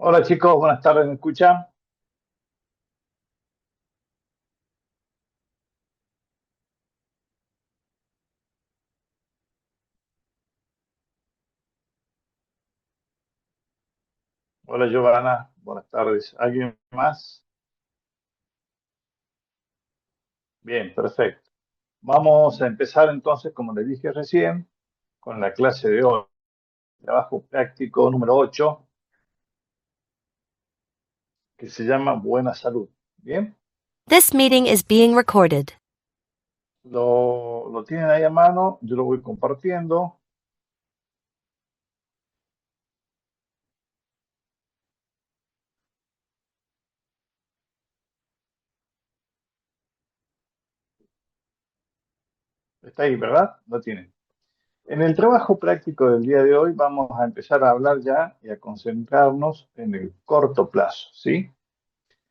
Hola chicos, buenas tardes, ¿me escuchan? Hola Giovanna, buenas tardes. ¿Alguien más? Bien, perfecto. Vamos a empezar entonces, como les dije recién, con la clase de hoy, trabajo práctico número 8, que se llama Buena Salud. Bien, This meeting is being recorded. lo tienen ahí a mano, yo lo voy compartiendo. Está ahí, ¿verdad? Lo tienen. En el trabajo práctico del día de hoy vamos a empezar a hablar ya y a concentrarnos en el corto plazo, ¿sí?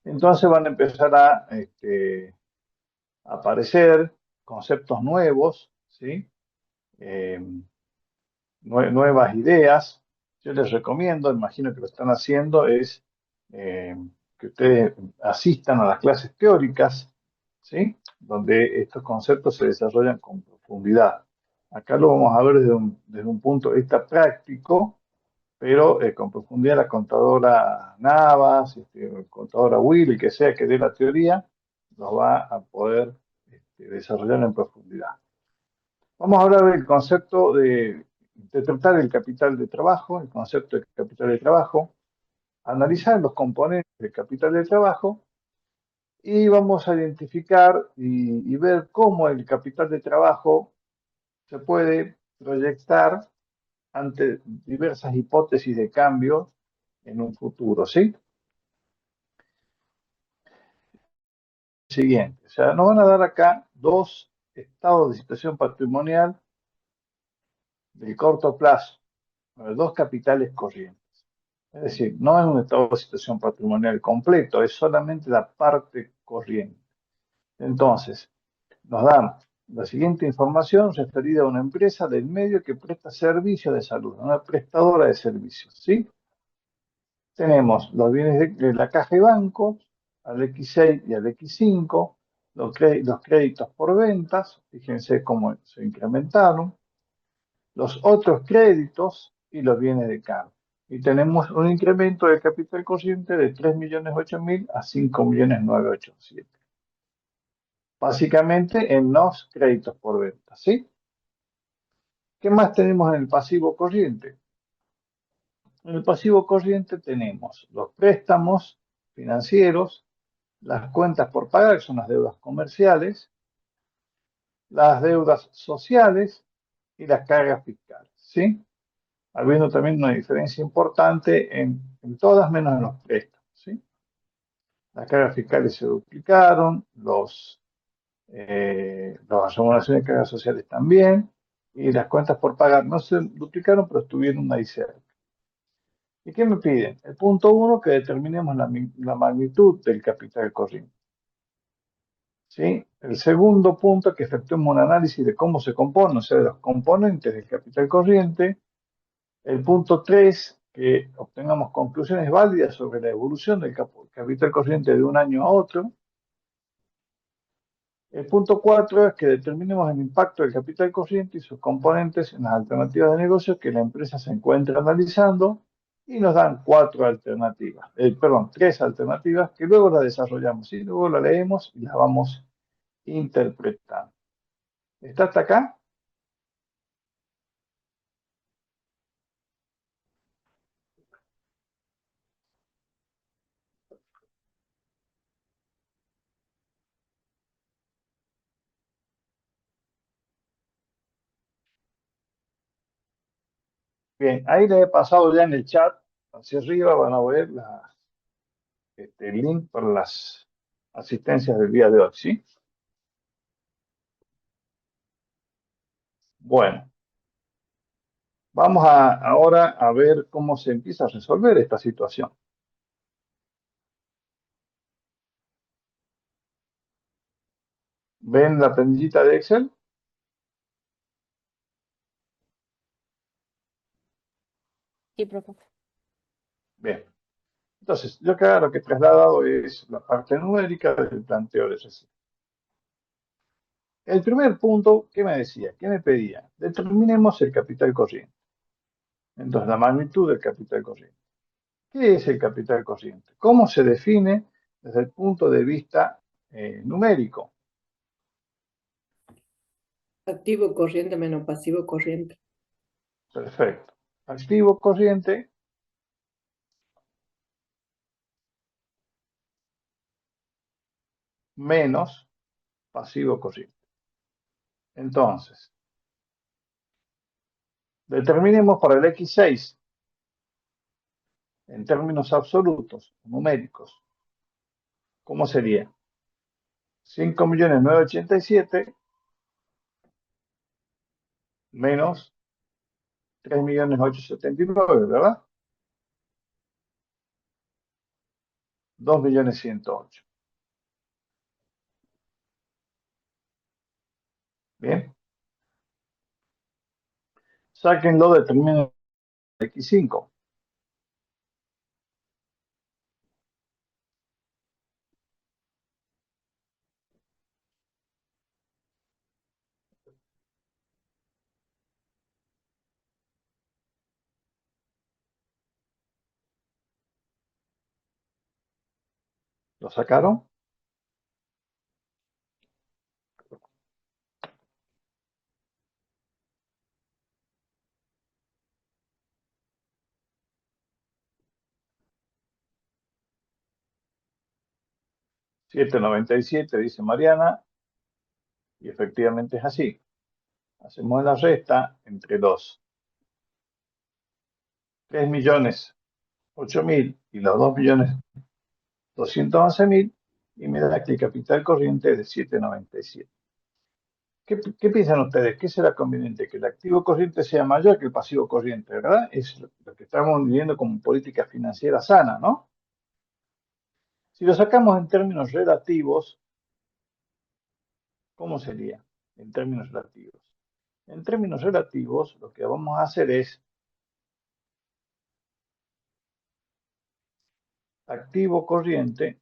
Entonces van a empezar a aparecer conceptos nuevos, ¿sí? Eh, nuevas ideas. Yo les recomiendo, imagino que lo están haciendo, es eh, que ustedes asistan a las clases teóricas, ¿sí? Donde estos conceptos se desarrollan con profundidad. Acá lo vamos a ver desde un punto de vista práctico, pero con profundidad la contadora Navas, el contadora Will, el que sea que dé la teoría, los va a poder desarrollar en profundidad. Vamos a hablar del concepto de tratar el capital de trabajo, el concepto de capital de trabajo, analizar los componentes del capital de trabajo y vamos a identificar y ver cómo el capital de trabajo se puede proyectar ante diversas hipótesis de cambio en un futuro, ¿sí? Siguiente, o sea, nos van a dar acá dos estados de situación patrimonial de corto plazo, dos capitales corrientes. Es decir, no es un estado de situación patrimonial completo, es solamente la parte corriente. Entonces, nos dan la siguiente información referida a una empresa del medio que presta servicios de salud, una prestadora de servicios, ¿sí? Tenemos los bienes de la caja y banco, al X6 y al X5, los créditos por ventas, fíjense cómo se incrementaron, los otros créditos y los bienes de cargo. Y tenemos un incremento del capital corriente de 3.008.000 a 5.987.000. Básicamente en los créditos por venta, ¿sí? ¿Qué más tenemos en el pasivo corriente? En el pasivo corriente tenemos los préstamos financieros, las cuentas por pagar, que son las deudas comerciales, las deudas sociales y las cargas fiscales, ¿sí? Habiendo también una diferencia importante en todas menos en los préstamos, ¿sí? Las cargas fiscales se duplicaron, las acumulaciones de cargas sociales también, y las cuentas por pagar no se duplicaron, pero estuvieron ahí cerca. ¿Y qué me piden? El punto uno, que determinemos la magnitud del capital corriente. ¿Sí? El segundo punto, que efectuemos un análisis de cómo se compone, o sea, de los componentes del capital corriente. El punto 3, que obtengamos conclusiones válidas sobre la evolución del capital corriente de un año a otro. El punto 4 es que determinemos el impacto del capital corriente y sus componentes en las alternativas de negocio que la empresa se encuentra analizando y nos dan tres alternativas que luego las desarrollamos y luego las leemos y las vamos interpretando. ¿Está hasta acá? Bien, ahí les he pasado ya en el chat, hacia arriba van a ver el link para las asistencias del día de hoy, ¿sí? Bueno, vamos ahora a ver cómo se empieza a resolver esta situación. ¿Ven la planillita de Excel? Sí, profe. Bien. Entonces, yo acá lo que he trasladado es la parte numérica del planteo de recibo. El primer punto, ¿qué me decía? ¿Qué me pedía? Determinemos el capital corriente. Entonces, la magnitud del capital corriente. ¿Qué es el capital corriente? ¿Cómo se define desde el punto de vista numérico? Activo corriente menos pasivo corriente. Perfecto. Activo corriente menos pasivo corriente. Entonces, determinemos para el X6 en términos absolutos, numéricos. ¿Cómo sería? 5.987.000 menos 3.879.000, ¿verdad? 2.108.000. Bien. Sáquenlo, determinen el X5. ¿Lo sacaron? $7.97, dice Mariana, y efectivamente es así. Hacemos la resta entre los 3.008.000 y los 2.211.000 y me da que el capital corriente es de 7.97. ¿Qué piensan ustedes? ¿Qué será conveniente? Que el activo corriente sea mayor que el pasivo corriente, ¿verdad? Es lo que estamos viviendo como política financiera sana, ¿no? Si lo sacamos en términos relativos, ¿cómo sería? En términos relativos. En términos relativos, lo que vamos a hacer es activo corriente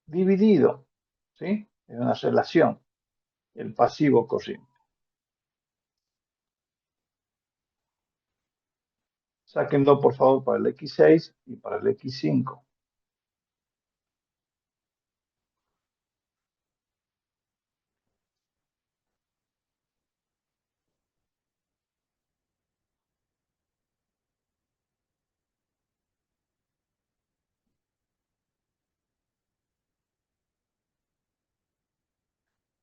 dividido, ¿sí? En una relación, el pasivo corriente. Sáquenlo, por favor, para el X6 y para el X5.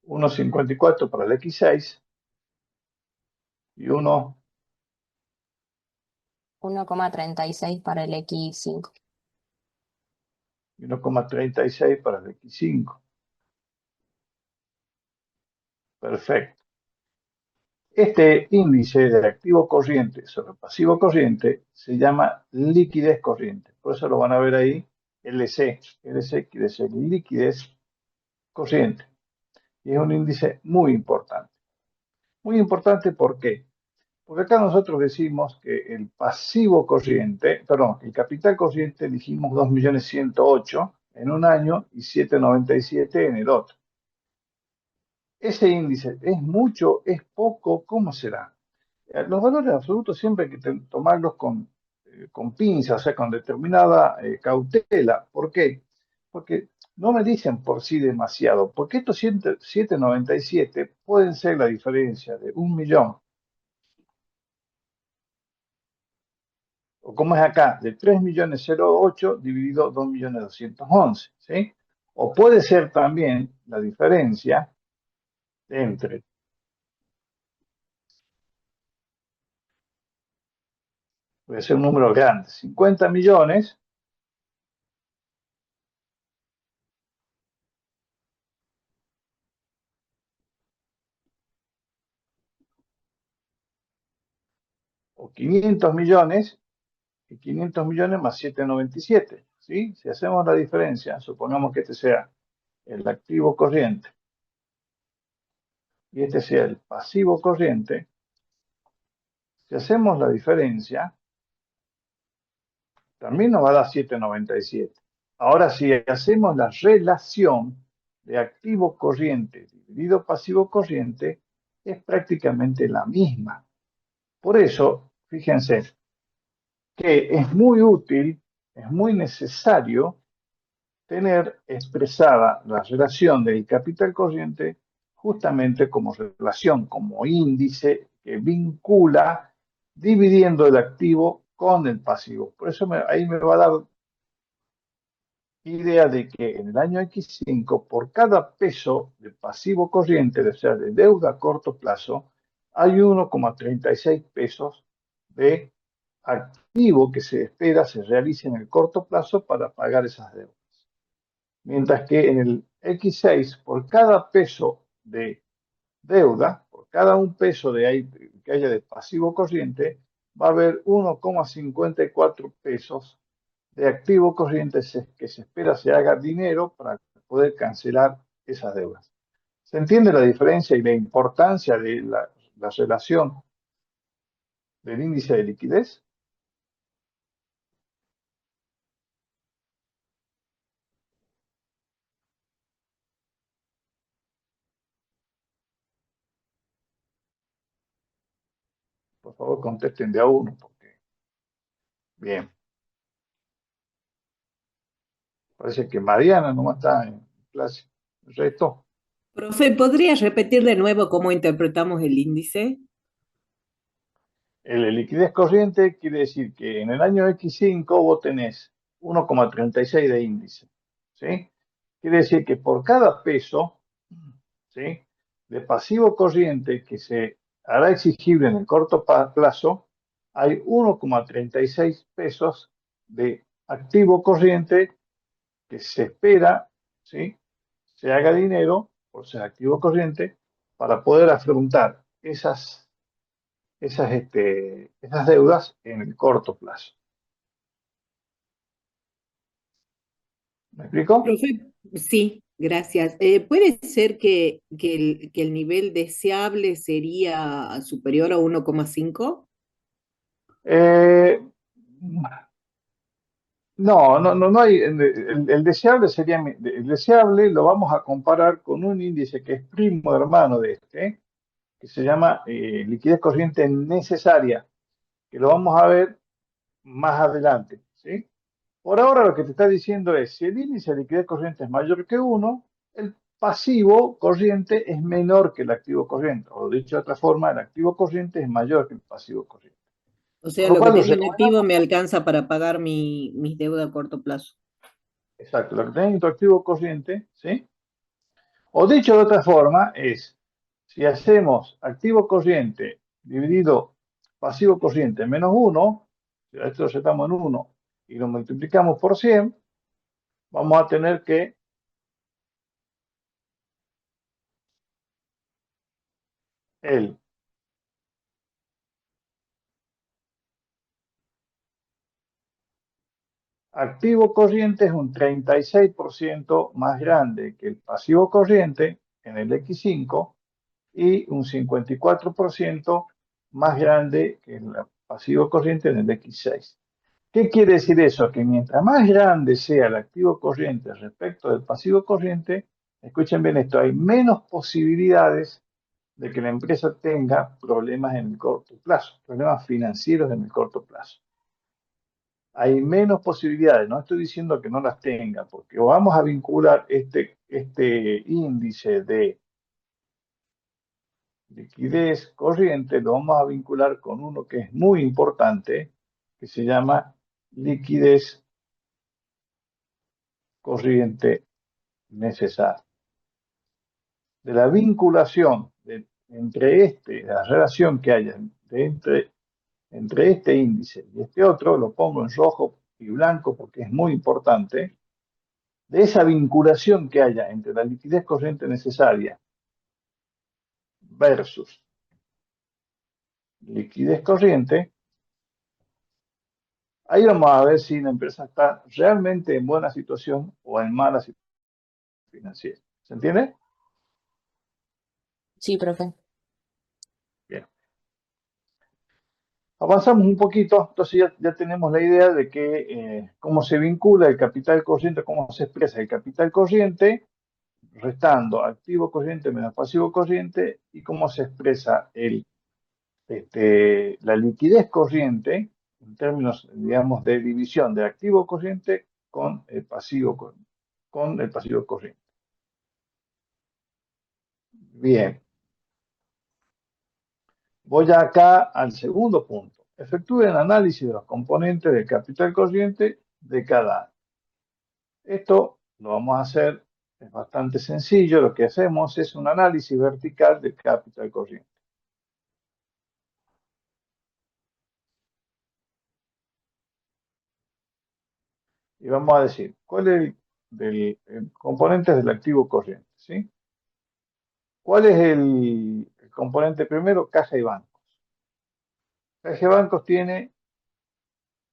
$1.54 para el X6 y 1,36 para el X5. 1,36 para el X5. Perfecto. Este índice de activo corriente sobre pasivo corriente se llama liquidez corriente. Por eso lo van a ver ahí, LC. LC quiere decir liquidez corriente. Y es un índice muy importante. Muy importante, ¿por qué? Porque acá nosotros decimos que el pasivo corriente, perdón, el capital corriente dijimos 2.108.000 en un año y 797 en el otro. Ese índice es mucho, es poco, ¿cómo será? Los valores absolutos siempre hay que tomarlos con pinzas, o sea, con determinada cautela. ¿Por qué? Porque no me dicen por sí demasiado, porque estos 797 pueden ser la diferencia de 1.000.000, o como es acá, de 3.008.000 dividido 2.211.000, ¿sí? O puede ser también la diferencia entre, puede ser un número grande, 50 millones o 500 millones, y 500 millones más 797, ¿sí? Si hacemos la diferencia, supongamos que este sea el activo corriente y este sea el pasivo corriente, si hacemos la diferencia, también nos va a dar 7,97. Ahora, si hacemos la relación de activo corriente dividido pasivo corriente, es prácticamente la misma. Por eso, fíjense que es muy útil, es muy necesario tener expresada la relación del capital corriente justamente como relación, como índice que vincula dividiendo el activo con el pasivo. Por eso ahí me va a dar idea de que en el año X5, por cada peso de pasivo corriente, o sea, de deuda a corto plazo, hay 1,36 pesos de activo que se espera se realice en el corto plazo para pagar esas deudas. Mientras que en el X6, por cada peso de deuda, por cada un peso que haya de pasivo corriente, va a haber 1,54 pesos de activo corriente que se espera se haga dinero para poder cancelar esas deudas. ¿Se entiende la diferencia y la importancia de la relación del índice de liquidez? Por favor, contesten de a uno, porque bien. Parece que Mariana no está en clase. El resto, Profe, ¿podrías repetir de nuevo cómo interpretamos el índice? el liquidez corriente quiere decir que en el año X5 vos tenés 1,36 de índice. ¿Sí? Quiere decir que por cada peso, ¿sí?, de pasivo corriente que se hará exigible en el corto plazo, hay 1,36 pesos de activo corriente que se espera, ¿sí?, se haga dinero por ser activo corriente para poder afrontar esas deudas en el corto plazo. ¿Me explico? Profe, sí, gracias. ¿Puede ser que el nivel deseable sería superior a 1,5? Eh, no hay. El deseable sería, el deseable lo vamos a comparar con un índice que es primo hermano de este, que se llama liquidez corriente necesaria, que lo vamos a ver más adelante, ¿sí? Por ahora lo que te está diciendo es, si el índice de liquidez corriente es mayor que 1, el pasivo corriente es menor que el activo corriente. O dicho de otra forma, el activo corriente es mayor que el pasivo corriente. O Por sea, lo lo que cual lo tengo en activo recomendamos, me alcanza para pagar mis deudas a corto plazo. exacto, lo que tenés en tu activo corriente, ¿sí? O dicho de otra forma es, si hacemos activo corriente dividido pasivo corriente menos 1, si esto lo setamos en 1 y lo multiplicamos por 100, vamos a tener que el activo corriente es un 36% más grande que el pasivo corriente en el X5 y un 54% más grande que el pasivo corriente en el X6. ¿Qué quiere decir eso? Que mientras más grande sea el activo corriente respecto del pasivo corriente, escuchen bien esto, hay menos posibilidades de que la empresa tenga problemas en el corto plazo, problemas financieros en el corto plazo. Hay menos posibilidades, no estoy diciendo que no las tenga, porque vamos a vincular este índice de liquidez corriente, lo vamos a vincular con uno que es muy importante, que se llama liquidez corriente necesaria. De la vinculación la relación que haya entre este índice y este otro, lo pongo en rojo y blanco porque es muy importante, de esa vinculación que haya entre la liquidez corriente necesaria versus liquidez corriente, ahí vamos a ver si la empresa está realmente en buena situación o en mala situación financiera. ¿Se entiende? Sí, profe. Bien. Avanzamos un poquito, entonces ya tenemos la idea de que cómo se vincula el capital corriente, cómo se expresa el capital corriente, restando activo corriente menos pasivo corriente, y cómo se expresa la liquidez corriente en términos, digamos, de división de activo corriente con el pasivo corriente. Bien. Voy acá al segundo punto. Efectúe el análisis de los componentes del capital corriente de cada año. Esto lo vamos a hacer, es bastante sencillo. Lo que hacemos es un análisis vertical del capital corriente. Y vamos a decir, ¿cuál es el componente del activo corriente? ¿Sí? ¿Cuál es el componente primero? Caja y bancos. Caja y bancos tiene,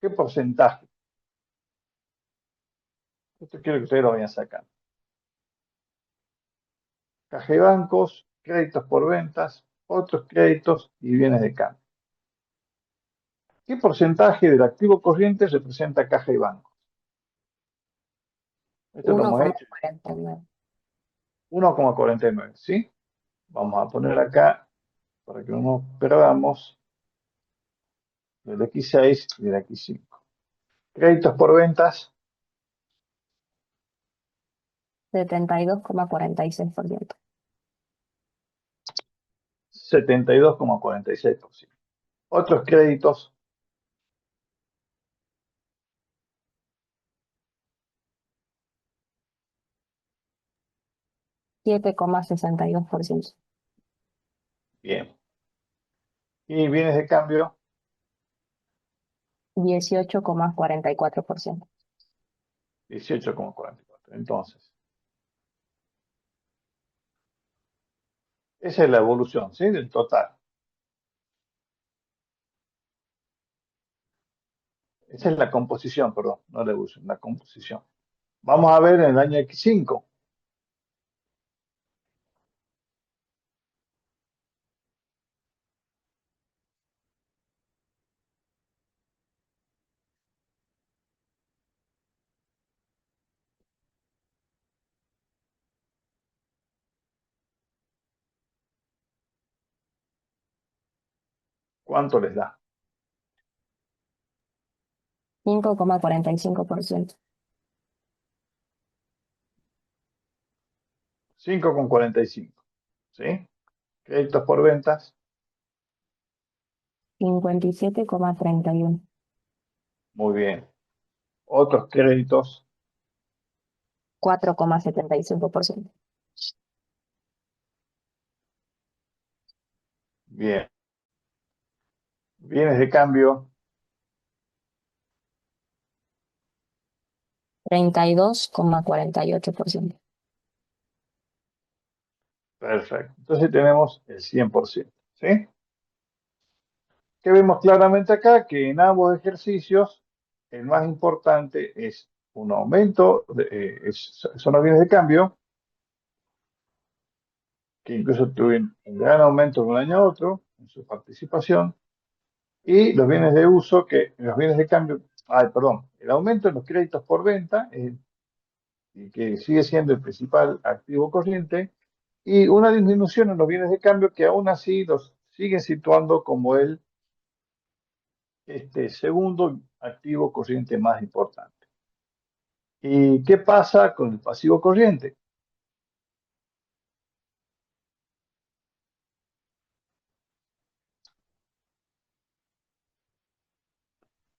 ¿qué porcentaje? Esto quiero que ustedes lo vayan sacando. Caja y bancos, créditos por ventas, otros créditos y bienes de cambio. ¿Qué porcentaje del activo corriente representa caja y bancos? Esto lo hemos hecho. 1,49. 1,49, ¿sí? Vamos a poner acá, para que no nos perdamos, del X6 y del X5. Créditos por ventas, 72,46%. 72,46%. Otros créditos, 7,62%. bien. Y bienes de cambio, 18,44%. 18,44%. Entonces, esa es la evolución, ¿sí? Del total. Esa es la composición, perdón, no la evolución, la composición. Vamos a ver en el año X5. ¿Cuánto les da? 5,45%. 5,45. ¿Sí? Créditos por ventas, 57,31%. muy bien. Otros créditos, 4,75%. bien. Bienes de cambio, 32,48%. perfecto. Entonces tenemos el 100%. ¿Sí? Que vemos claramente acá que en ambos ejercicios el más importante es un aumento, son los bienes de cambio, que incluso tuvieron un gran aumento de un año a otro en su participación, y los bienes de uso, que los bienes de cambio, el aumento en los créditos por venta, y que sigue siendo el principal activo corriente, y una disminución en los bienes de cambio que aún así los siguen situando como el segundo activo corriente más importante. ¿Y qué pasa con el pasivo corriente?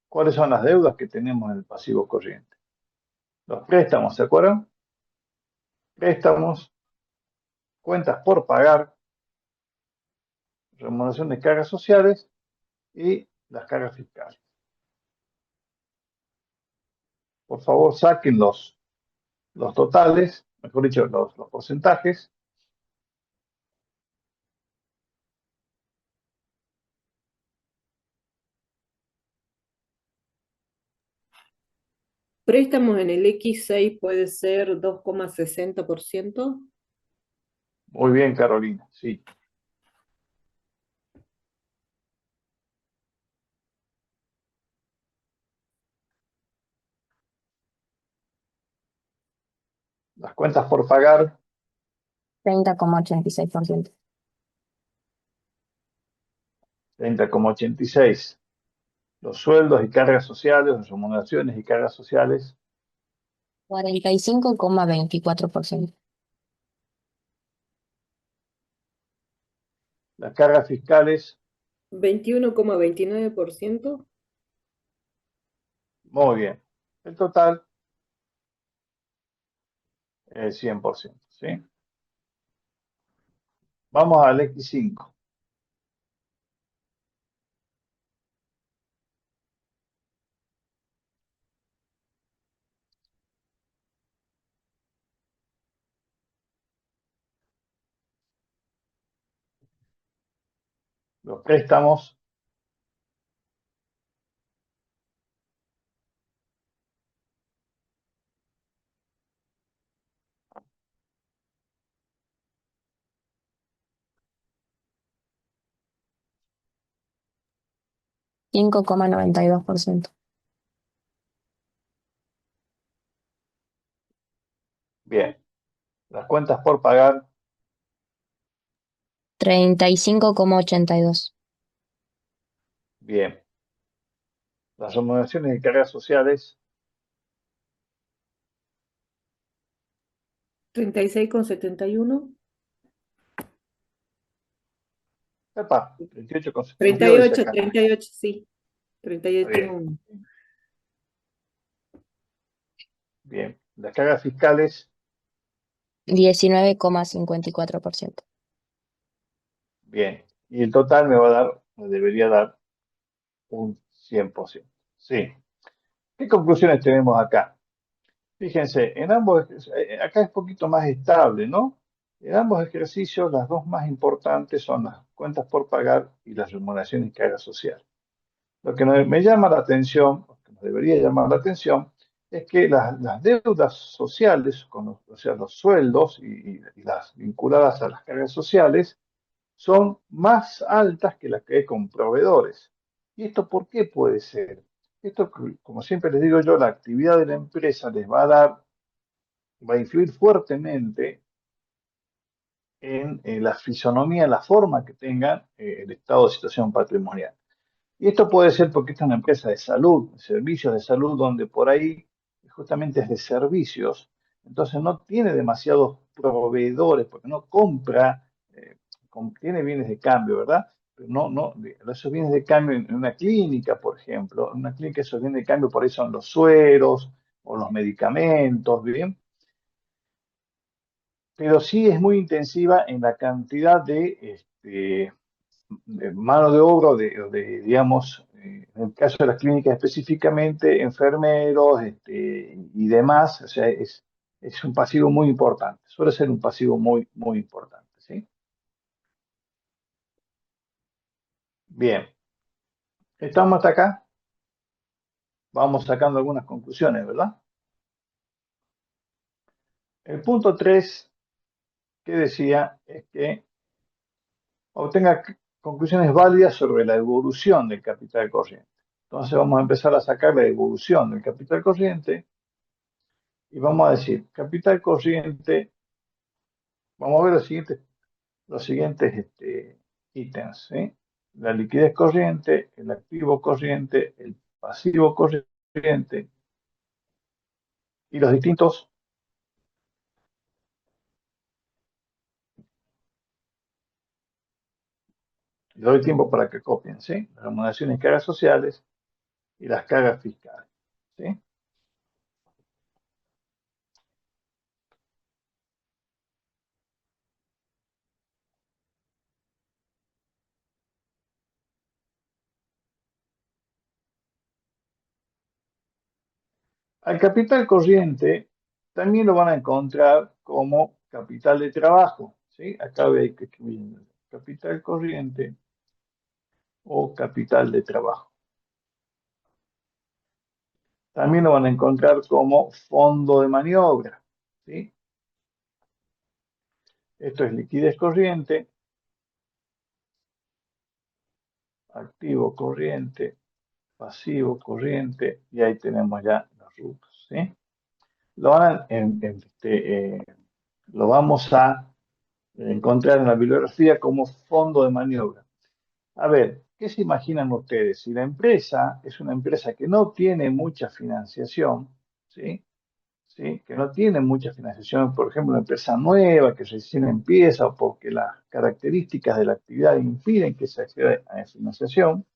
¿Cuáles son las deudas que tenemos en el pasivo corriente? Los préstamos, ¿se acuerdan? Préstamos, cuentas por pagar, remuneración de cargas sociales y las cargas fiscales. Por favor, saquen los totales, mejor dicho, los porcentajes. Préstamos en el X6 puede ser 2,60%. Muy bien, Carolina, sí. Las cuentas por pagar, 30,86%. 30,86. Los sueldos y cargas sociales, las remuneraciones y cargas sociales, 45,24%. las cargas fiscales, 21,29%. muy bien. El total, el 100%, ¿sí? Vamos al X5. Los préstamos, Cinco coma 92%. bien. Las cuentas por pagar, 35,82%. bien. Las remuneraciones y cargas sociales, 36,71. epa, 28,72 dice 38, acá. 38, sí. Está bien, 38. bien. Las cargas fiscales, 19,54%. bien. Y el total me va a dar, me debería dar un 100%. Sí. ¿Qué conclusiones tenemos acá? Fíjense, en ambos, acá es un poquito más estable, ¿no? En ambos ejercicios, las dos más importantes son las cuentas por pagar y las remuneraciones y cargas sociales. Lo que me llama la atención, lo que nos debería llamar la atención, es que las deudas sociales, o sea, los sueldos y las vinculadas a las cargas sociales, son más altas que las que hay con proveedores. ¿Y esto por qué puede ser? Esto, como siempre les digo yo, la actividad de la empresa les va a dar, va a influir fuertemente en la fisonomía, en la forma que tenga el estado de situación patrimonial. Y esto puede ser porque esta es una empresa de salud, servicios de salud, donde por ahí justamente es de servicios, entonces no tiene demasiados proveedores, porque no compra, tiene bienes de cambio, ¿verdad? Pero no, esos bienes de cambio en una clínica, por ejemplo, en una clínica esos bienes de cambio por ahí son los sueros o los medicamentos, ¿bien? Pero sí es muy intensiva en la cantidad de mano de obra, digamos, en el caso de las clínicas específicamente, enfermeros y demás, o sea, es un pasivo muy importante, suele ser un pasivo muy, muy importante, ¿sí? Bien, estamos hasta acá, vamos sacando algunas conclusiones, ¿verdad? El punto 3 que decía es que obtenga conclusiones válidas sobre la evolución del capital corriente. Entonces vamos a empezar a sacar la evolución del capital corriente y vamos a decir, capital corriente, vamos a ver los siguientes ítems, ¿sí? La liquidez corriente, el activo corriente, el pasivo corriente y los distintos, les doy tiempo para que copien, ¿sí? Las remuneraciones y cargas sociales y las cargas fiscales, ¿sí? Al capital corriente también lo van a encontrar como capital de trabajo, ¿sí? Acá veis que escribir capital corriente o capital de trabajo. También lo van a encontrar como fondo de maniobra, ¿sí? Esto es liquidez corriente, activo corriente, pasivo corriente, y ahí tenemos ya los rubros, ¿sí? lo vamos a encontrar en la bibliografía como fondo de maniobra. A ver, ¿qué se imaginan ustedes? Si la empresa es una empresa que no tiene mucha financiación, ¿sí? ¿Sí? Que no tiene mucha financiación, por ejemplo, una empresa nueva que recién empieza o porque las características de la actividad impiden que se acceda a financiación,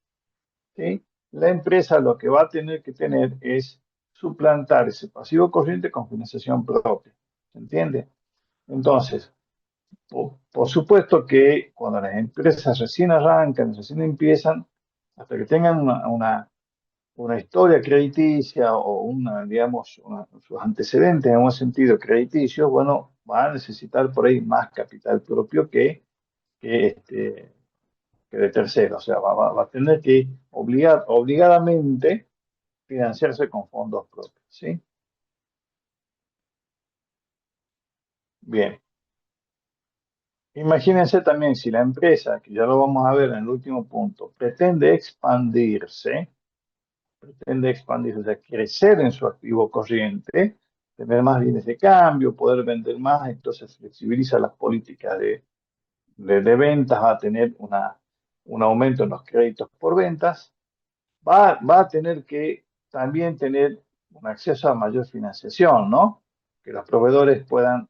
¿sí? La empresa lo que va a tener que tener es suplantar ese pasivo corriente con financiación propia. ¿Se entiende? Entonces, por supuesto que cuando las empresas recién arrancan, recién empiezan, hasta que tengan una historia crediticia o digamos, sus antecedentes en un sentido crediticio, bueno, va a necesitar por ahí más capital propio que de tercero. O sea, va a tener que obligadamente financiarse con fondos propios, ¿sí? Bien. Imagínense también si la empresa, que ya lo vamos a ver en el último punto, pretende expandirse, o sea, crecer en su activo corriente, tener más bienes de cambio, poder vender más, entonces flexibiliza las políticas de ventas, va a tener un aumento en los créditos por ventas, va a tener que también tener un acceso a mayor financiación, ¿no? Que los proveedores puedan,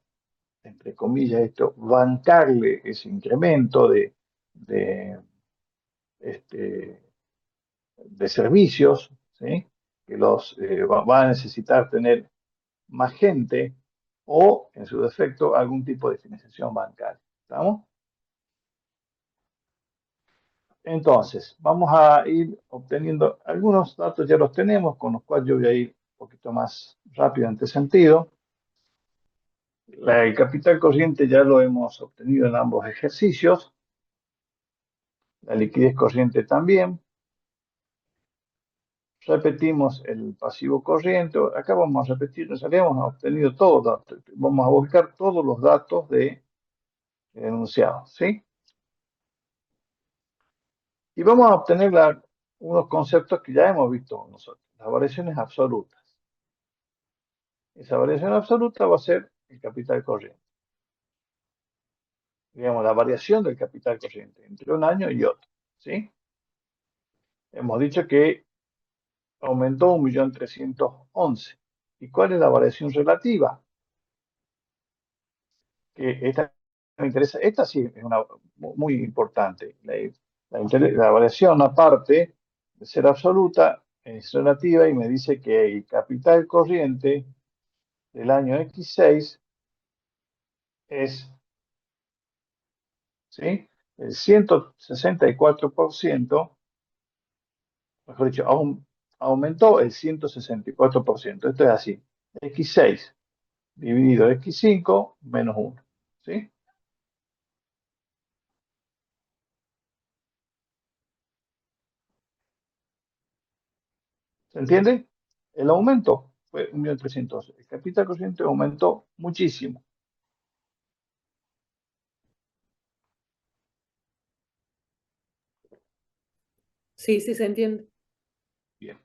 entre comillas, bancarle ese incremento de, este, de servicios, ¿sí? Que va a necesitar tener más gente o, en su defecto, algún tipo de financiación bancaria. ¿Estamos? Entonces, vamos a ir obteniendo algunos datos, ya los tenemos, con los cuales yo voy a ir un poquito más rápido en este sentido. El capital corriente ya lo hemos obtenido en ambos ejercicios. La liquidez corriente también. Repetimos el pasivo corriente. Acá vamos a repetir, en realidad hemos obtenido todos los datos. Vamos a volcar todos los datos de enunciados, ¿sí? Y vamos a obtener unos conceptos que ya hemos visto nosotros, las variaciones absolutas. Esa variación absoluta va a ser el capital corriente. Digamos, la variación del capital corriente entre un año y otro, ¿sí? Hemos dicho que aumentó 1.311.000. ¿Y cuál es la variación relativa? Que esta me interesa, esta sí es una muy importante. La variación, aparte de ser absoluta, es relativa y me dice que el capital corriente del año X6 es, ¿sí? El 164%, mejor dicho, aumentó el 164%. Esto es así. X6 dividido X5 menos 1. ¿Sí? ¿Se entiende? El aumento fue 1.300.000. El capital corriente aumentó muchísimo. Sí, sí, se entiende. Bien.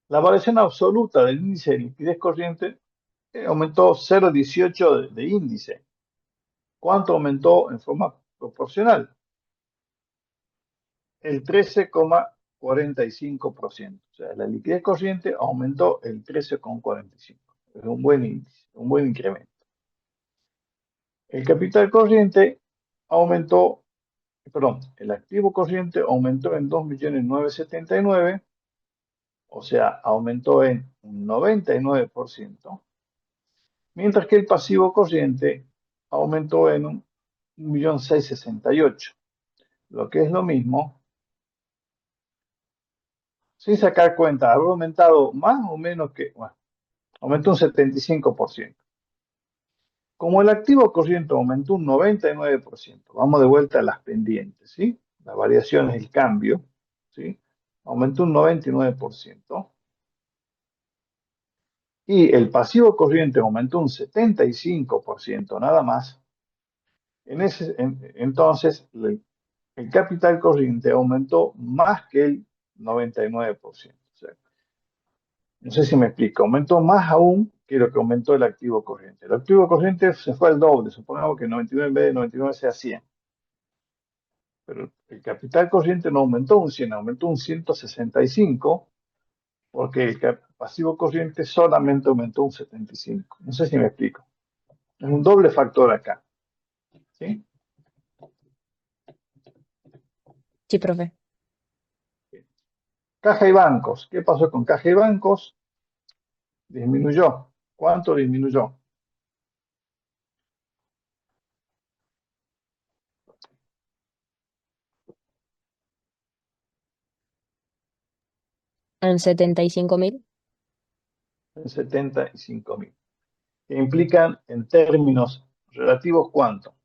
La variación absoluta del índice de liquidez corriente aumentó 0,18 de índice. ¿Cuánto aumentó en forma proporcional? El 13,45%. O sea, la liquidez corriente aumentó el 13,45%. Es un buen índice, un buen incremento. El capital corriente aumentó, perdón, el activo corriente aumentó en 2.979.000, o sea, aumentó en un 99%, mientras que el pasivo corriente aumentó en un 1.668.000, lo que es lo mismo, sin sacar cuenta, habrá aumentado más o menos que, bueno, aumentó un 75%. Como el activo corriente aumentó un 99%, vamos de vuelta a las pendientes, ¿sí? La variación es el cambio, ¿sí? Aumentó un 99%. Y el pasivo corriente aumentó un 75% nada más. Entonces, el capital corriente aumentó más que el 99%. O sea, No sé si me explico. Aumentó más aún que lo que aumentó el activo corriente. El activo corriente se fue al doble. Supongamos que 99 en vez de 99 sea 100. Pero el capital corriente no aumentó un 100, aumentó un 165, porque el pasivo corriente solamente aumentó un 75. No sé si me explico. Es un doble factor acá. ¿Sí? Sí, profe. Caja y bancos. ¿Qué pasó con caja y bancos? Disminuyó. ¿Cuánto disminuyó? En 75.000. En 75.000. Que implican en términos relativos cuánto.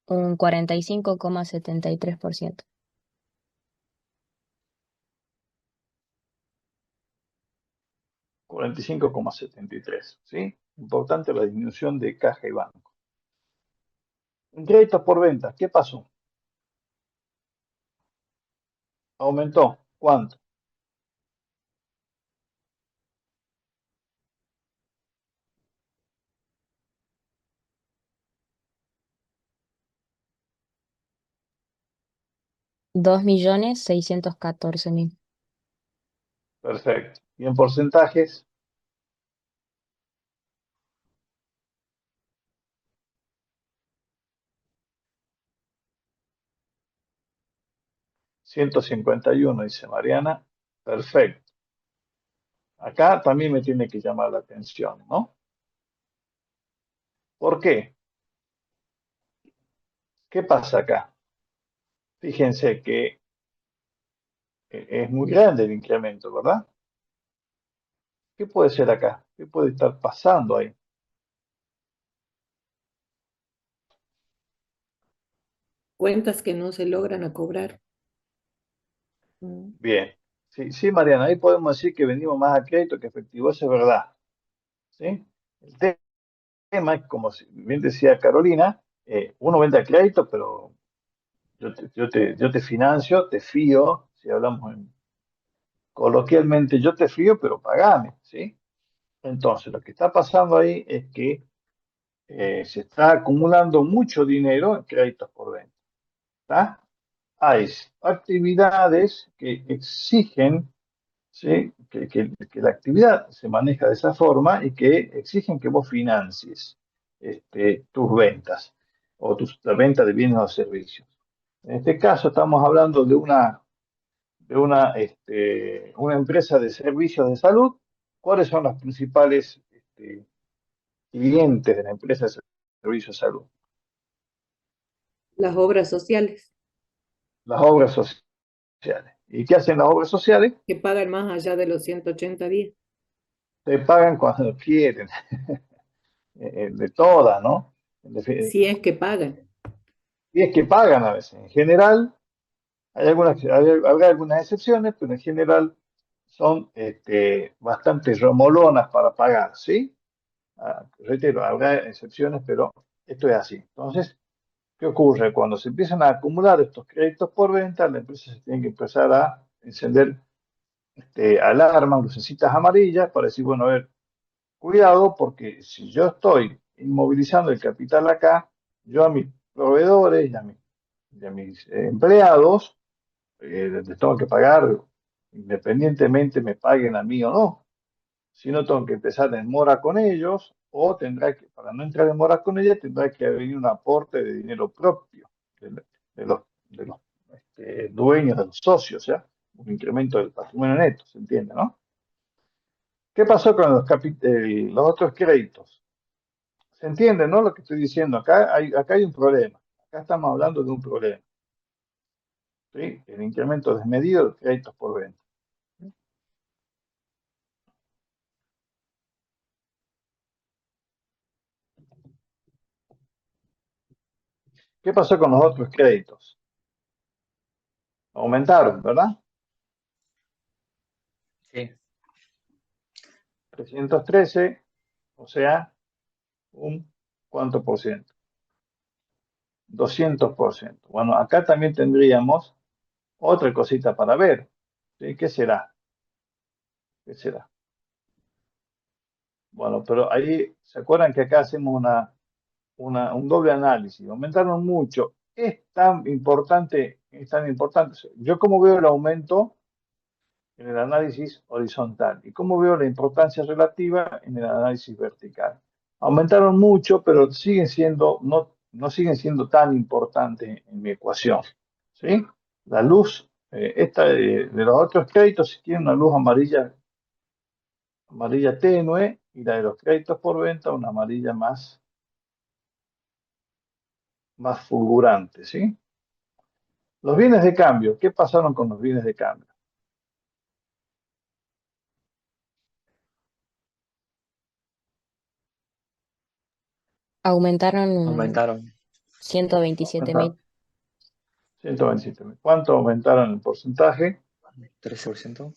Un 45,73%. 45,73. ¿Sí? Importante la disminución de caja y banco. En créditos por venta, ¿qué pasó? Aumentó. ¿Cuánto? 2.614.000. Perfecto. Y en porcentajes, 151, dice Mariana. Perfecto. Acá también me tiene que llamar la atención, ¿no? ¿Por qué? ¿Qué pasa acá? Fíjense que es muy grande el incremento, ¿verdad? ¿Qué puede ser acá? ¿Qué puede estar pasando ahí? Cuentas que no se logran a cobrar. Bien. Sí, sí, Mariana, ahí podemos decir que venimos más a crédito que efectivo, eso es verdad. ¿Sí? El tema es, como bien decía Carolina, uno vende a crédito, pero yo te financio, te fío, si hablamos coloquialmente, yo te fío, pero pagame, ¿sí? Entonces, lo que está pasando ahí es que se está acumulando mucho dinero en créditos por venta. ¿Está? Hay actividades que exigen, ¿sí? que la actividad se maneja de esa forma y que exigen que vos financies tus ventas o la venta de bienes o servicios. En este caso estamos hablando de una empresa de servicios de salud. ¿Cuáles son los principales clientes de la empresa de servicios de salud? Las obras sociales, Las obras sociales. ¿Y qué hacen las obras sociales? que pagan más allá de los 180 días. Te pagan cuando quieren, de todas, ¿no? Si es que pagan. Y es que pagan a veces. En general, habrá algunas excepciones, pero en general son bastante remolonas para pagar, ¿sí? Reitero, habrá excepciones, pero esto es así. Entonces, ¿qué ocurre? Cuando se empiezan a acumular estos créditos por venta, la empresa se tiene que empezar a encender alarmas, lucecitas amarillas para decir, bueno, a ver, cuidado, porque si yo estoy inmovilizando el capital acá, yo a mis proveedores y a mis empleados les tengo que pagar independientemente me paguen a mí o no. Si no, tengo que empezar en mora con ellos o para no entrar en mora con ellos, tendrá que venir un aporte de dinero propio de los dueños, de los socios, o sea, un incremento del patrimonio neto, ¿se entiende, no? ¿Qué pasó con los otros créditos? ¿Se entiende, no? Lo que estoy diciendo. Acá hay un problema. Acá estamos hablando de un problema. ¿Sí? El incremento desmedido de créditos por venta. ¿Qué pasó con los otros créditos? Aumentaron, ¿verdad? Sí. 313, o sea, un ¿cuánto por ciento? 200%. Bueno, acá también tendríamos Otra cosita para ver, ¿sí? ¿Qué será? ¿Qué será? Bueno, pero ahí, ¿se acuerdan que acá hacemos un doble análisis? Aumentaron mucho. Es tan importante, es tan importante. Yo como veo el aumento en el análisis horizontal y cómo veo la importancia relativa en el análisis vertical. Aumentaron mucho, pero siguen siendo, no siguen siendo tan importantes en mi ecuación, ¿sí? La luz, esta de los otros créditos tiene una luz amarilla, amarilla tenue, y la de los créditos por venta una amarilla más fulgurante, ¿sí? Los bienes de cambio, ¿qué pasaron con los bienes de cambio? Aumentaron Aumentaron 127.000. 127.000. ¿Cuánto aumentaron el porcentaje? 13%.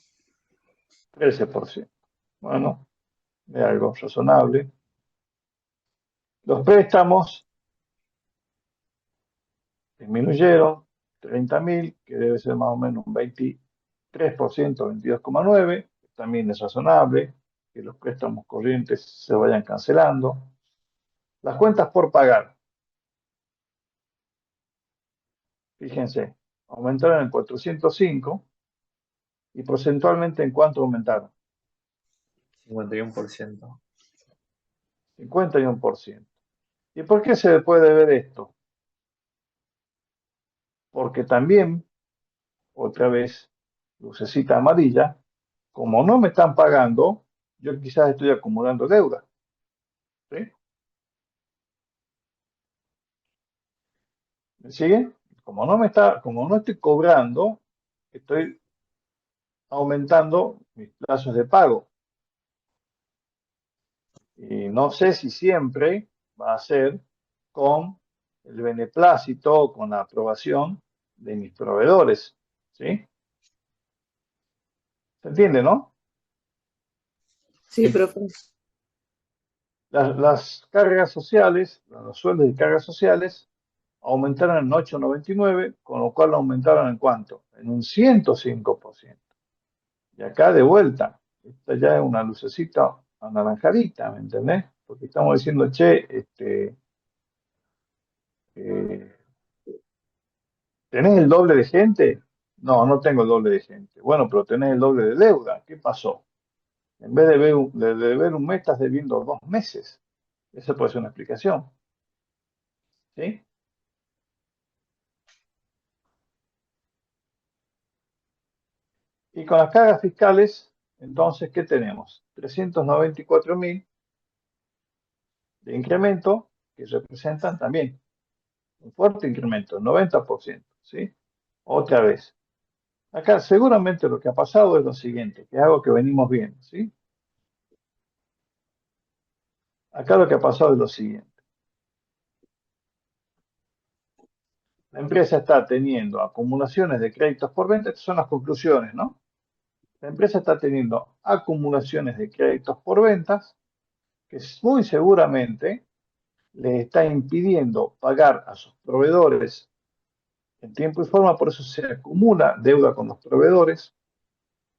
13%. Bueno, es algo razonable. Los préstamos disminuyeron 30.000, que debe ser más o menos un 23%, 22,9%. También es razonable que los préstamos corrientes se vayan cancelando. Las cuentas por pagar, fíjense, aumentaron en 405 y porcentualmente ¿en cuánto aumentaron? 51%. 51%. ¿Y por qué se puede ver esto? Porque también, otra vez, lucecita amarilla, como no me están pagando, yo quizás estoy acumulando deuda, ¿sí? ¿Me siguen? Como no estoy cobrando, estoy aumentando mis plazos de pago. Y no sé si siempre va a ser con el beneplácito o con la aprobación de mis proveedores, ¿sí? ¿Se entiende, no? Sí, profe. Las cargas sociales, los sueldos y cargas sociales aumentaron en 8,99, con lo cual aumentaron ¿en cuánto? En un 105%. Y acá de vuelta, esta ya es una lucecita anaranjadita, ¿me entendés? Porque estamos diciendo, che, eh, ¿tenés el doble de gente? No, no tengo el doble de gente. Bueno, pero tenés el doble de deuda. ¿Qué pasó? En vez de deber un mes, estás debiendo 2 meses. Esa puede ser una explicación. ¿Sí? Y con las cargas fiscales, entonces, ¿qué tenemos? 394.000 de incremento, que representan también un fuerte incremento, 90%, ¿sí? Otra vez. Acá seguramente lo que ha pasado es lo siguiente, que es algo que venimos viendo, ¿sí? Acá lo que ha pasado es lo siguiente. La empresa está teniendo acumulaciones de créditos por venta, estas son las conclusiones, ¿no? La empresa está teniendo acumulaciones de créditos por ventas que muy seguramente le está impidiendo pagar a sus proveedores en tiempo y forma, por eso se acumula deuda con los proveedores,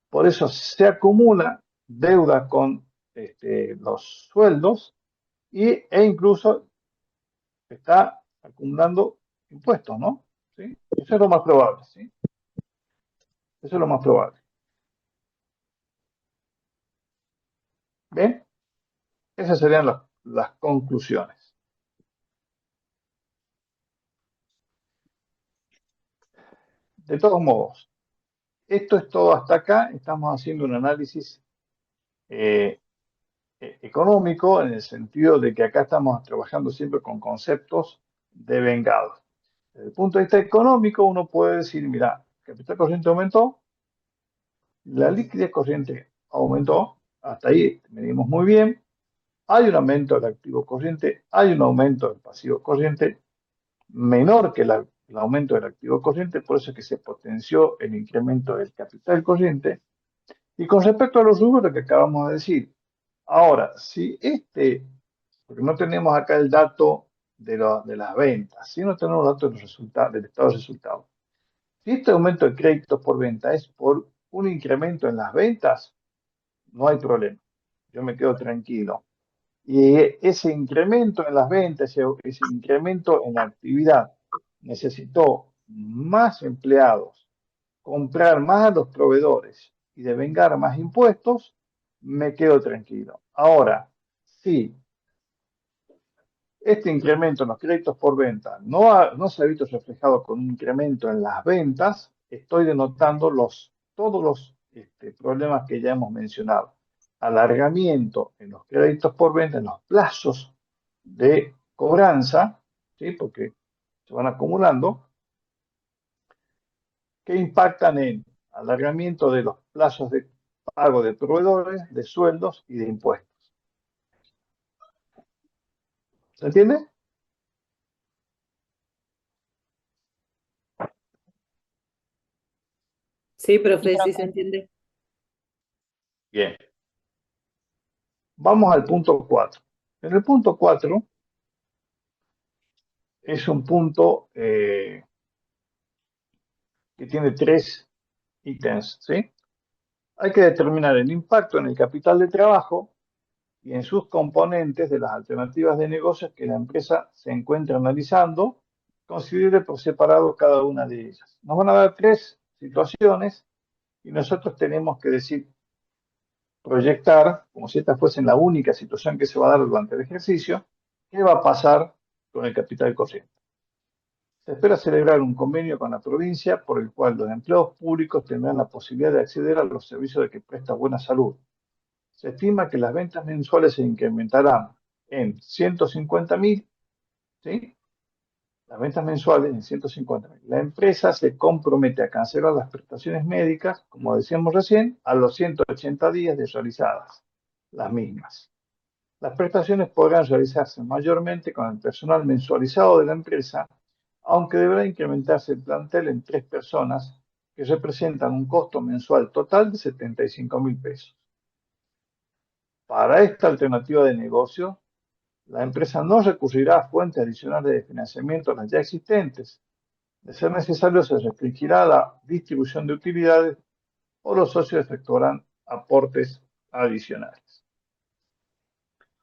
por eso se acumula deuda con los sueldos e incluso está acumulando impuestos, ¿no? ¿Sí? Eso es lo más probable, ¿sí? Eso es lo más probable. ¿Ven? Esas serían las conclusiones. De todos modos, esto es todo hasta acá. Estamos haciendo un análisis eh, económico en el sentido de que acá estamos trabajando siempre con conceptos devengados. Desde el punto de vista económico, uno puede decir, mira, capital corriente aumentó, la liquidez corriente aumentó, hasta ahí venimos muy bien, hay un aumento del activo corriente, hay un aumento del pasivo corriente menor que el aumento del activo corriente, por eso es que se potenció el incremento del capital corriente. Y con respecto a los rubros que acabamos de decir, ahora, si porque no tenemos acá el dato de las ventas, si no tenemos datos de los resultados, del estado de resultados. Si este aumento de créditos por venta es por un incremento en las ventas, no hay problema. Yo me quedo tranquilo. Y ese incremento en las ventas, ese incremento en la actividad, necesitó más empleados, comprar más a los proveedores y devengar más impuestos, me quedo tranquilo. Ahora, si este incremento en los créditos por venta no se ha visto reflejado con un incremento en las ventas, estoy denotando todos los problemas que ya hemos mencionado. Alargamiento en los créditos por venta, en los plazos de cobranza, ¿sí? Porque se van acumulando, que impactan en alargamiento de los plazos de pago de proveedores, de sueldos y de impuestos. ¿Se entiende? Sí, profe, sí se entiende. Bien. Vamos al punto 4. En el punto 4 es un punto que tiene 3 ítems, ¿sí? Hay que determinar el impacto en el capital de trabajo y en sus componentes de las alternativas de negocios que la empresa se encuentra analizando. Considere por separado cada una de ellas. Nos van a dar 3 situaciones y nosotros tenemos que decir, proyectar, como si esta fuese la única situación que se va a dar durante el ejercicio, qué va a pasar con el capital corriente. Se espera celebrar un convenio con la provincia por el cual los empleados públicos tendrán la posibilidad de acceder a los servicios de que presta Buena Salud. Se estima que las ventas mensuales se incrementarán en 150.000, ¿sí? Las ventas mensuales en 150.000. La empresa se compromete a cancelar las prestaciones médicas, como decíamos recién, a los 180 días de realizadas las mismas. Las prestaciones podrán realizarse mayormente con el personal mensualizado de la empresa, aunque deberá incrementarse el plantel en 3 personas, que representan un costo mensual total de 75.000 pesos. Para esta alternativa de negocio, la empresa no recurrirá a fuentes adicionales de financiamiento a las ya existentes. De ser necesario, se restringirá la distribución de utilidades o los socios efectuarán aportes adicionales.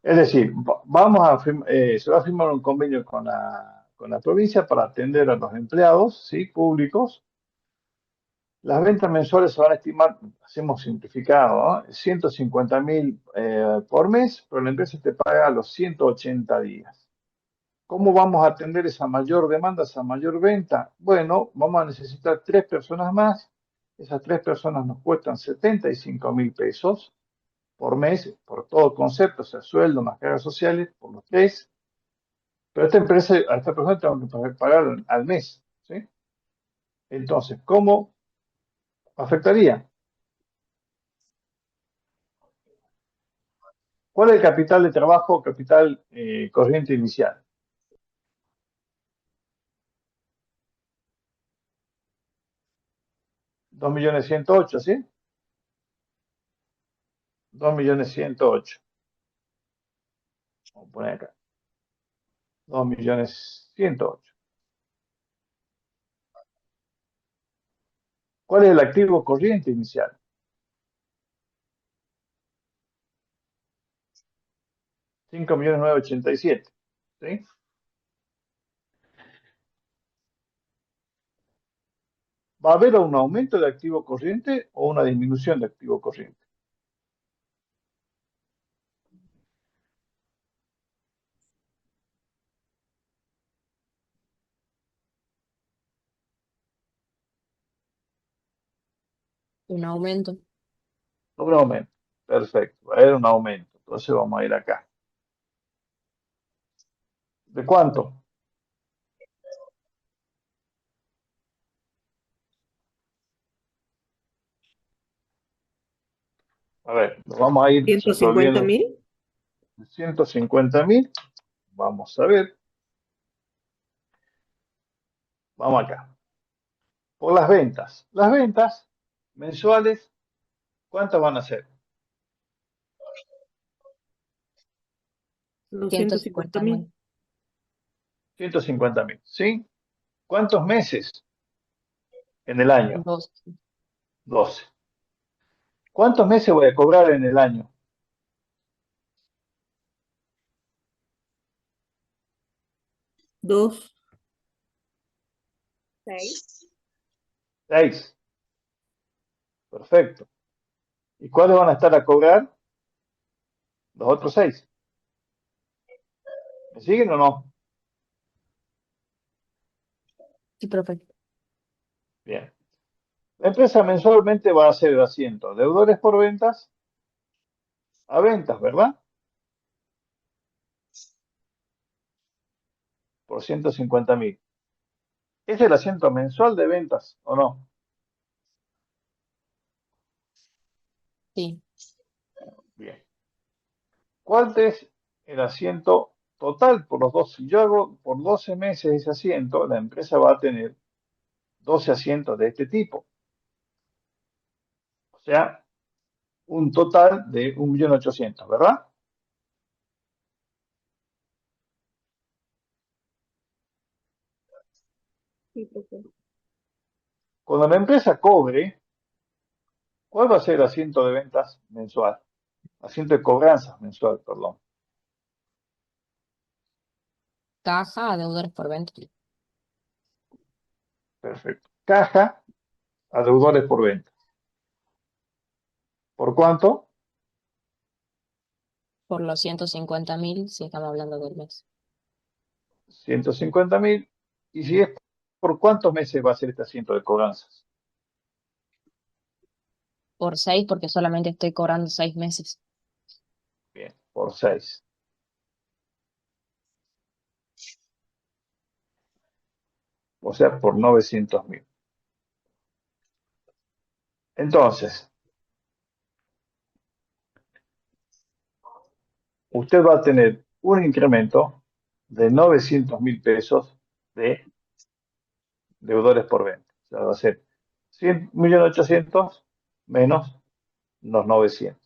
Es decir, se va a firmar un convenio con la provincia para atender a los empleados, ¿sí? Públicos. Las ventas mensuales se van a estimar, hacemos simplificado, ¿no? 150.000 por mes, pero la empresa te paga a los 180 días. ¿Cómo vamos a atender esa mayor demanda, esa mayor venta? Bueno, vamos a necesitar 3 personas más. Esas 3 personas nos cuestan 75.000 pesos por mes, por todo concepto, o sea, sueldo más cargas sociales, por los 3. Pero a esta persona tengo que pagar al mes, ¿sí? Entonces, ¿cómo afectaría? ¿Cuál es el capital de trabajo, capital corriente inicial? $2.108.000, ¿sí? 2.108.000. Vamos a poner acá. 2.108.000. ¿Cuál es el activo corriente inicial? 5.987.000, ¿sí? ¿Va a haber un aumento de activo corriente o una disminución de activo corriente? Un aumento. Un aumento. Perfecto, va a haber un aumento. Entonces vamos a ir acá. ¿De cuánto? A ver, nos vamos a ir resolviendo. 150.000. 150.000. Vamos a ver. Vamos acá. Por las ventas. Las ventas mensuales, ¿cuántas van a ser? Los 150.000. 150.000, ¿sí? ¿Cuántos meses? En el año, 2. 12. ¿Cuántos meses voy a cobrar en el año? 2. 6. Perfecto. ¿Y cuáles van a estar a cobrar? Los otros 6. ¿Me siguen o no? Sí, profe. Bien. La empresa mensualmente va a hacer el asiento deudores por ventas a ventas, ¿verdad? Por 150.000. ¿Es el asiento mensual de ventas o no? Sí. Bien. ¿Cuál es el asiento total por los dos? Si yo hago por 12 meses ese asiento, la empresa va a tener 12 asientos de este tipo. O sea, un total de 1.800.000, ¿verdad? Cuando la empresa cobre, ¿cuál va a ser el asiento de ventas mensual? Asiento de cobranzas mensual, perdón. Caja a deudores por venta. Perfecto. Caja a deudores por venta. ¿Por cuánto? Por los 150.000, si estamos hablando del mes. 150.000. Y si es por cuántos meses va a ser este asiento de cobranzas. Por 6, porque solamente estoy cobrando 6 meses. Bien, por 6. O sea, por 900.000. Entonces, usted va a tener un incremento de 900.000 pesos de deudores por venta. O sea, va a ser 100.800.000 menos los 900.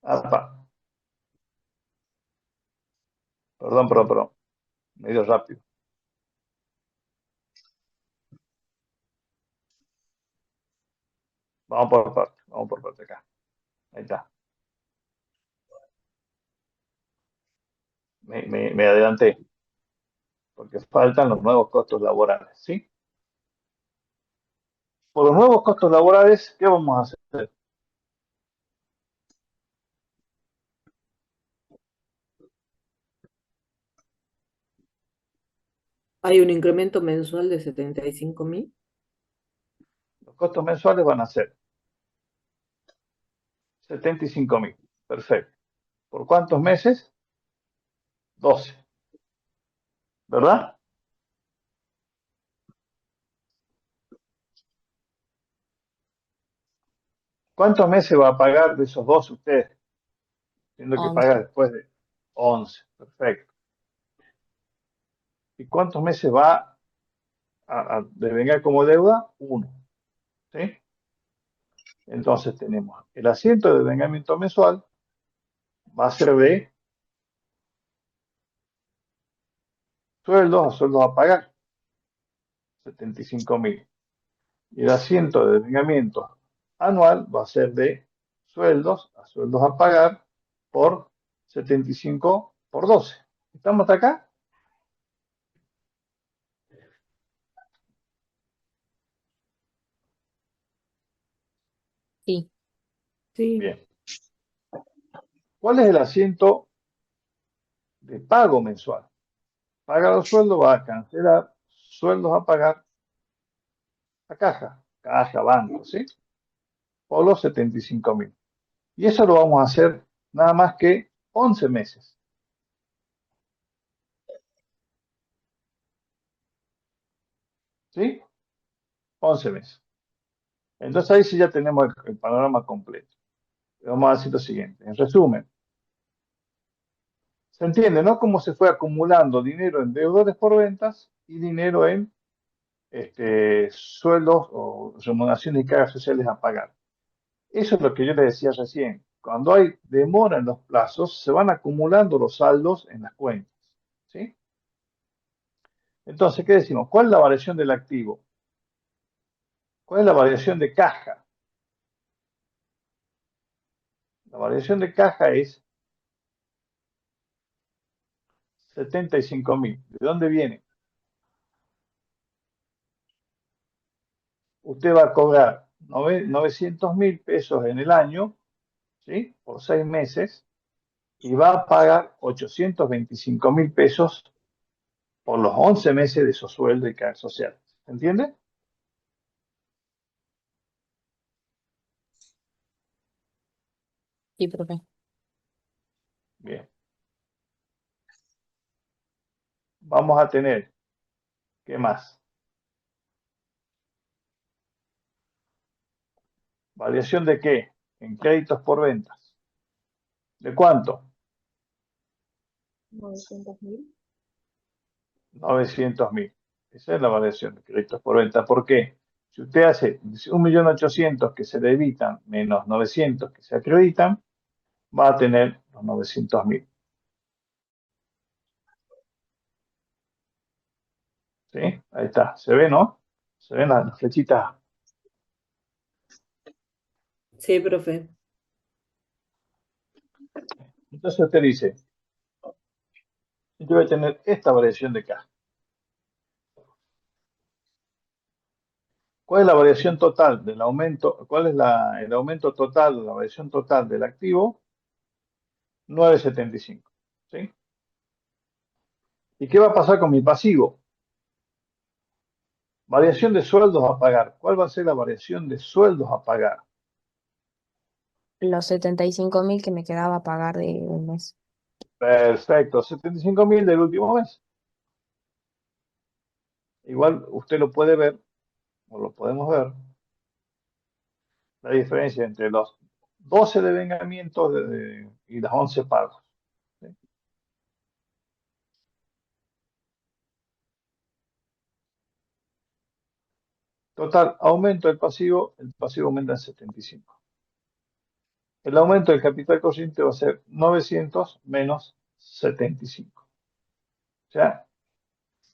Apa, perdón. Medio rápido. Vamos por parte acá. Ahí está. Me adelanté, porque faltan los nuevos costos laborales, ¿sí? Por los nuevos costos laborales, ¿qué vamos a hacer? Hay un incremento mensual de 75.000. Los costos mensuales van a ser 75.000. Perfecto. ¿Por cuántos meses? 12. ¿Verdad? ¿Cuántos meses va a pagar de esos 12 usted? Siendo que 11. paga después de 11. Perfecto. ¿Y cuántos meses va a devengar como deuda? 1. ¿Sí? Entonces tenemos el asiento de devengamiento mensual va a ser de sueldos a pagar, 75.000. Y el asiento de devengamiento anual va a ser de sueldos a pagar por 75 por 12. ¿Estamos hasta acá? Sí. Sí. Bien. ¿Cuál es el asiento de pago mensual? Paga los sueldos, va a cancelar sueldos a pagar a caja, banco, ¿sí? Por los 75.000. Y eso lo vamos a hacer nada más que 11 meses. ¿Sí? 11 meses. Entonces ahí sí ya tenemos el panorama completo. Vamos a decir lo siguiente. En resumen, se entiende, ¿no? Cómo se fue acumulando dinero en deudores por ventas y dinero en sueldos o remuneraciones y cargas sociales a pagar. Eso es lo que yo le decía recién. cuando hay demora en los plazos, se van acumulando los saldos en las cuentas, ¿sí? Entonces, ¿qué decimos? ¿Cuál es la variación del activo? ¿Cuál es la variación de caja? La variación de caja es 75.000. ¿De dónde viene? Usted va a cobrar 900.000 pesos en el año, ¿sí? Por 6 meses, y va a pagar 825.000 pesos por los 11 meses de su sueldo y carga social. ¿Se entiende? Sí, profe. Bien. Vamos a tener, ¿qué más? ¿Variación de qué? En créditos por ventas. ¿De cuánto? 900.000. 900.000. Esa es la variación de créditos por venta. ¿Por qué? Si usted hace 1.800.000 que se debitan menos 900 que se acreditan, va a tener los 900.000. ¿Sí? Ahí está. ¿Se ve, no? ¿Se ven las flechitas? Sí, profe. Entonces usted dice, yo voy a tener esta variación de caja. ¿Cuál es la variación total del aumento? ¿Cuál es el aumento total, la variación total del activo? 975. ¿Sí? ¿Y qué va a pasar con mi pasivo? Variación de sueldos a pagar. ¿Cuál va a ser la variación de sueldos a pagar? Los 75.000 que me quedaba a pagar de un mes. Perfecto, 75.000 del último mes. Igual usted lo puede ver, o lo podemos ver, la diferencia entre los 12 devengamientos y los 11 pagos. ¿Sí? Total, aumento del pasivo, el pasivo aumenta en 75. El aumento del capital corriente va a ser 900 menos 75. O sea,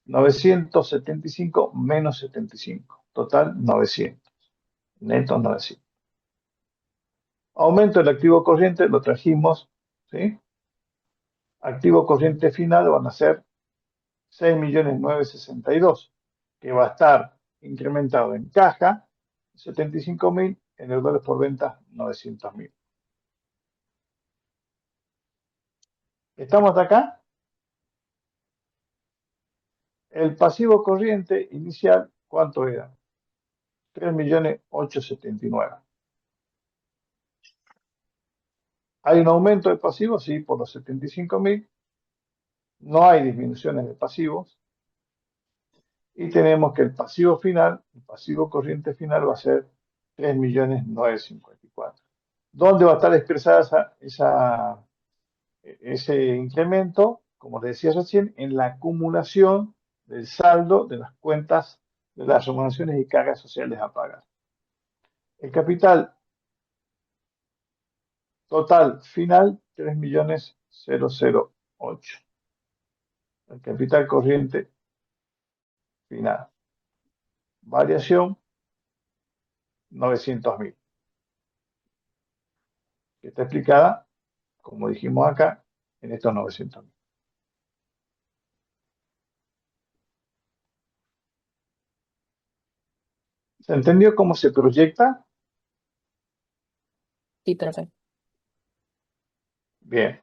975 menos 75. Total, 900. Neto, 900. Aumento del activo corriente, lo trajimos, ¿sí? Activo corriente final van a ser 6.962.000, que va a estar incrementado en caja, 75.000, en deudores por venta, 900.000. ¿Estamos hasta acá? El pasivo corriente inicial, ¿cuánto era? 3.879.000. ¿Hay un aumento de pasivos? Sí, por los 75.000. No hay disminuciones de pasivos. Y tenemos que el pasivo final, el pasivo corriente final va a ser 3.954.000. ¿Dónde va a estar expresada ese incremento? Como les decía recién, en la acumulación del saldo de las cuentas de las remuneraciones y cargas sociales a pagar. El capital total final, 3.008.000. El capital corriente final. Variación, 900.000. Que está explicada, como dijimos acá, en estos 900.000. ¿Se entendió cómo se proyecta? Sí, profe. Bien.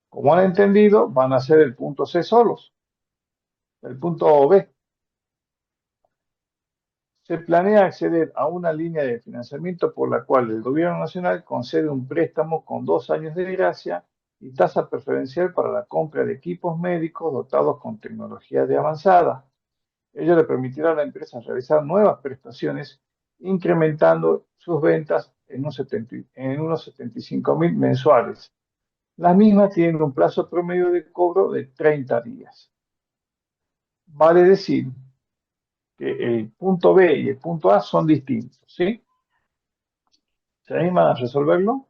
Como han entendido, van a hacer el punto C solos. El punto B. Se planea acceder a una línea de financiamiento por la cual el Gobierno Nacional concede un préstamo con 2 años de gracia y tasa preferencial para la compra de equipos médicos dotados con tecnología de avanzada. Ello le permitirá a la empresa realizar nuevas prestaciones, incrementando sus ventas en unos 75.000 mensuales. Las mismas tienen un plazo promedio de cobro de 30 días. Vale decir que el punto B y el punto A son distintos, ¿sí? ¿Se animan a resolverlo?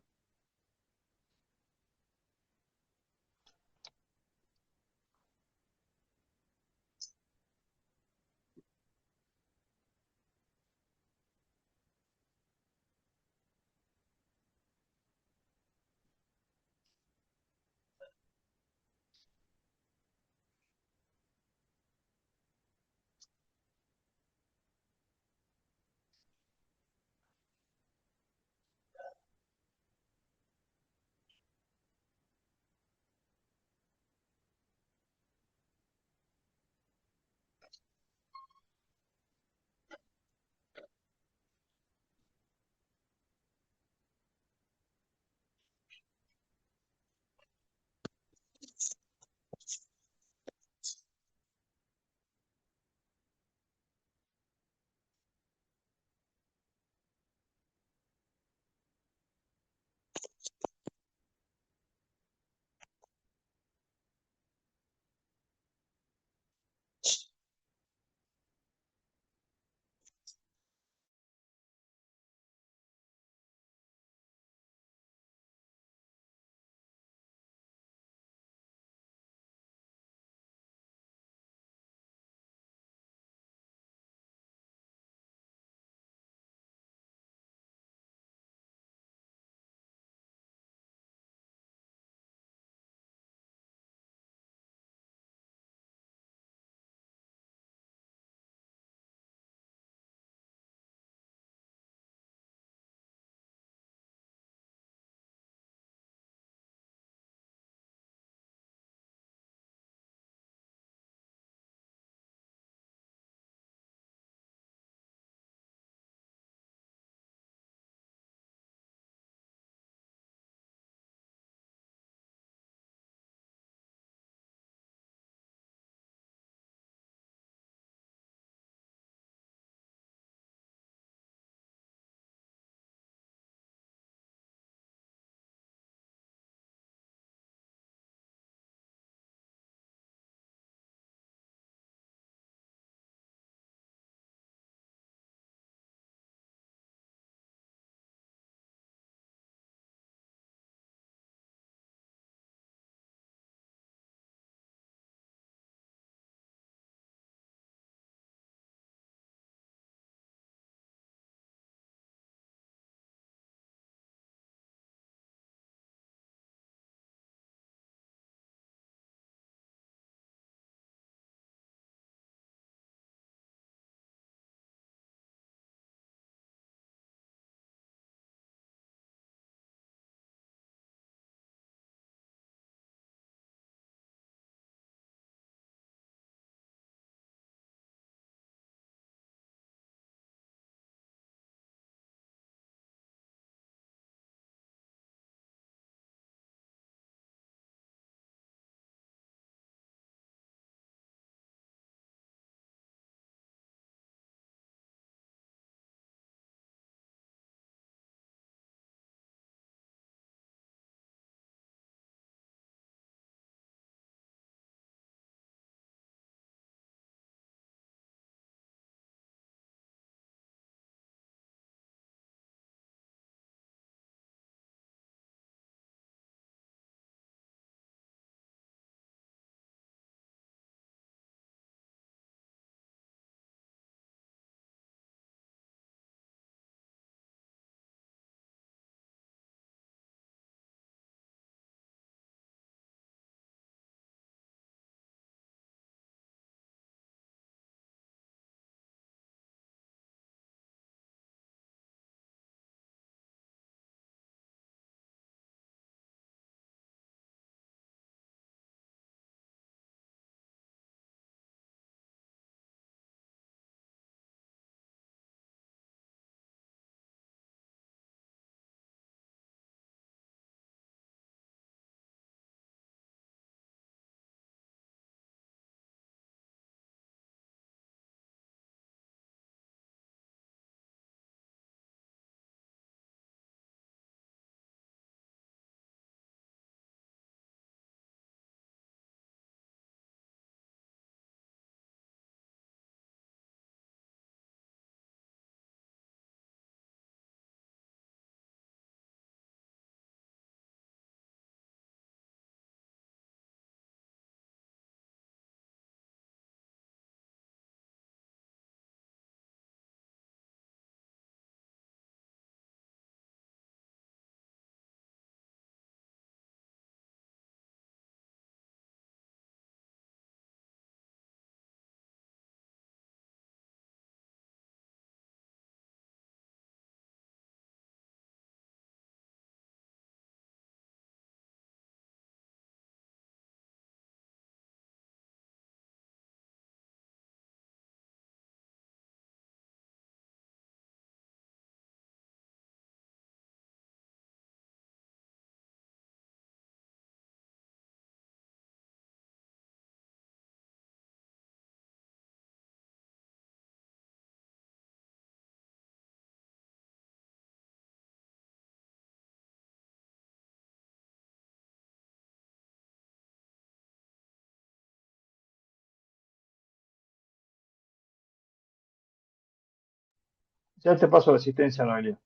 Ya te paso la asistencia, Noelia.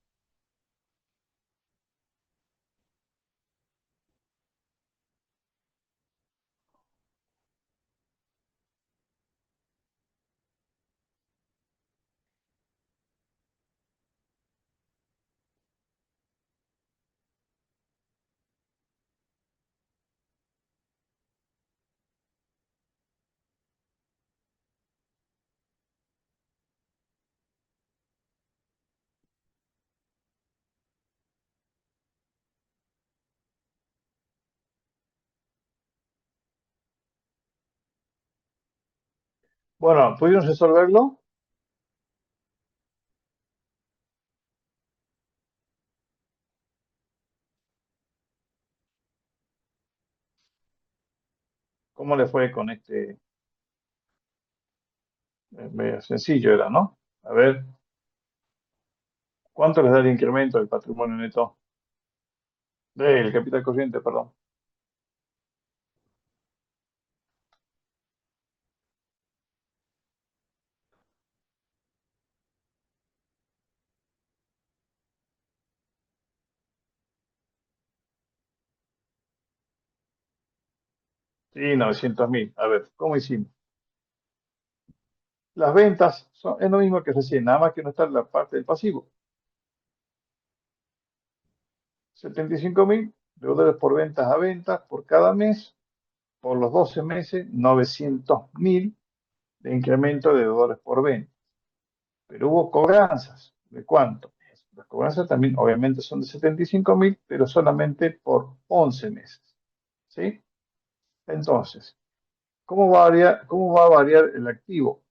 Bueno, ¿pudieron resolverlo? ¿Cómo le fue con este? Medio sencillo era, ¿no? A ver, ¿cuánto les da el incremento del patrimonio neto? Del capital corriente, perdón. Sí, 900.000. A ver, ¿cómo hicimos? Las ventas es lo mismo que recién, nada más que no está en la parte del pasivo. 75.000 deudores por ventas a ventas por cada mes, por los 12 meses, 900.000 de incremento de deudores por venta. Pero hubo cobranzas. ¿De cuánto? Las cobranzas también, obviamente, son de 75.000, pero solamente por 11 meses. ¿Sí? Entonces, cómo va a variar el activo?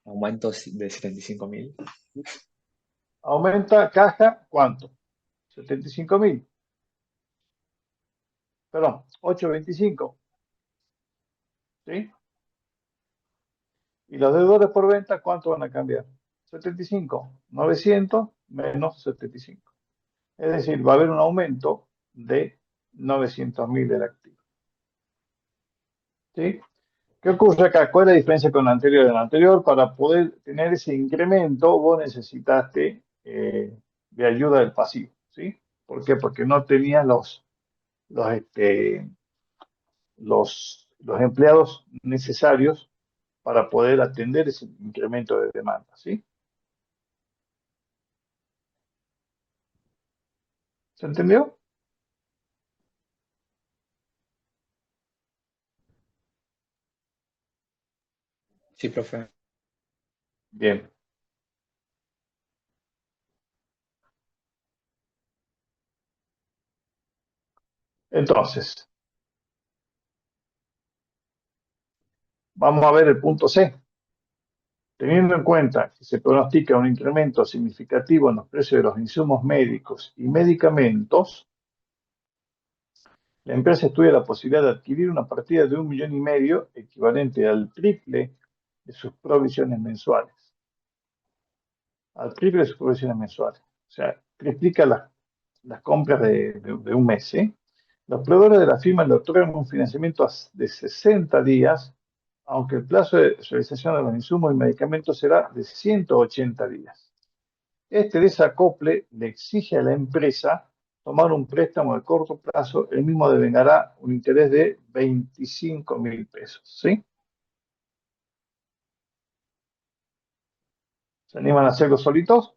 Aumento de 75.000. Aumenta caja, ¿cuánto? 75.000. Perdón, 825. ¿Sí? Y los deudores por venta, ¿cuánto van a cambiar? 75. 900 menos 75. Es decir, va a haber un aumento de 900.000 del activo. ¿Sí? ¿Qué ocurre acá? ¿Cuál es la diferencia con el anterior? En el anterior, para poder tener ese incremento, vos necesitaste de ayuda del pasivo. ¿Sí? ¿Por qué? Porque no tenías los, este, los empleados necesarios para poder atender ese incremento de demanda. ¿Sí? ¿Se entendió? Sí, profe. Bien. Entonces, vamos a ver el punto C. Teniendo en cuenta que se pronostica un incremento significativo en los precios de los insumos médicos y medicamentos, la empresa estudia la posibilidad de adquirir una partida de 1,5 millones, equivalente al triple de sus provisiones mensuales. Al triple de sus provisiones mensuales. O sea, triplica las compras de un mes. ¿Sí? Los proveedores de la firma le otorgan un financiamiento de 60 días, aunque el plazo de realización de los insumos y medicamentos será de 180 días. Este desacople le exige a la empresa tomar un préstamo de corto plazo, el mismo devengará un interés de 25.000 pesos. ¿Sí? ¿Se animan a hacerlo solitos?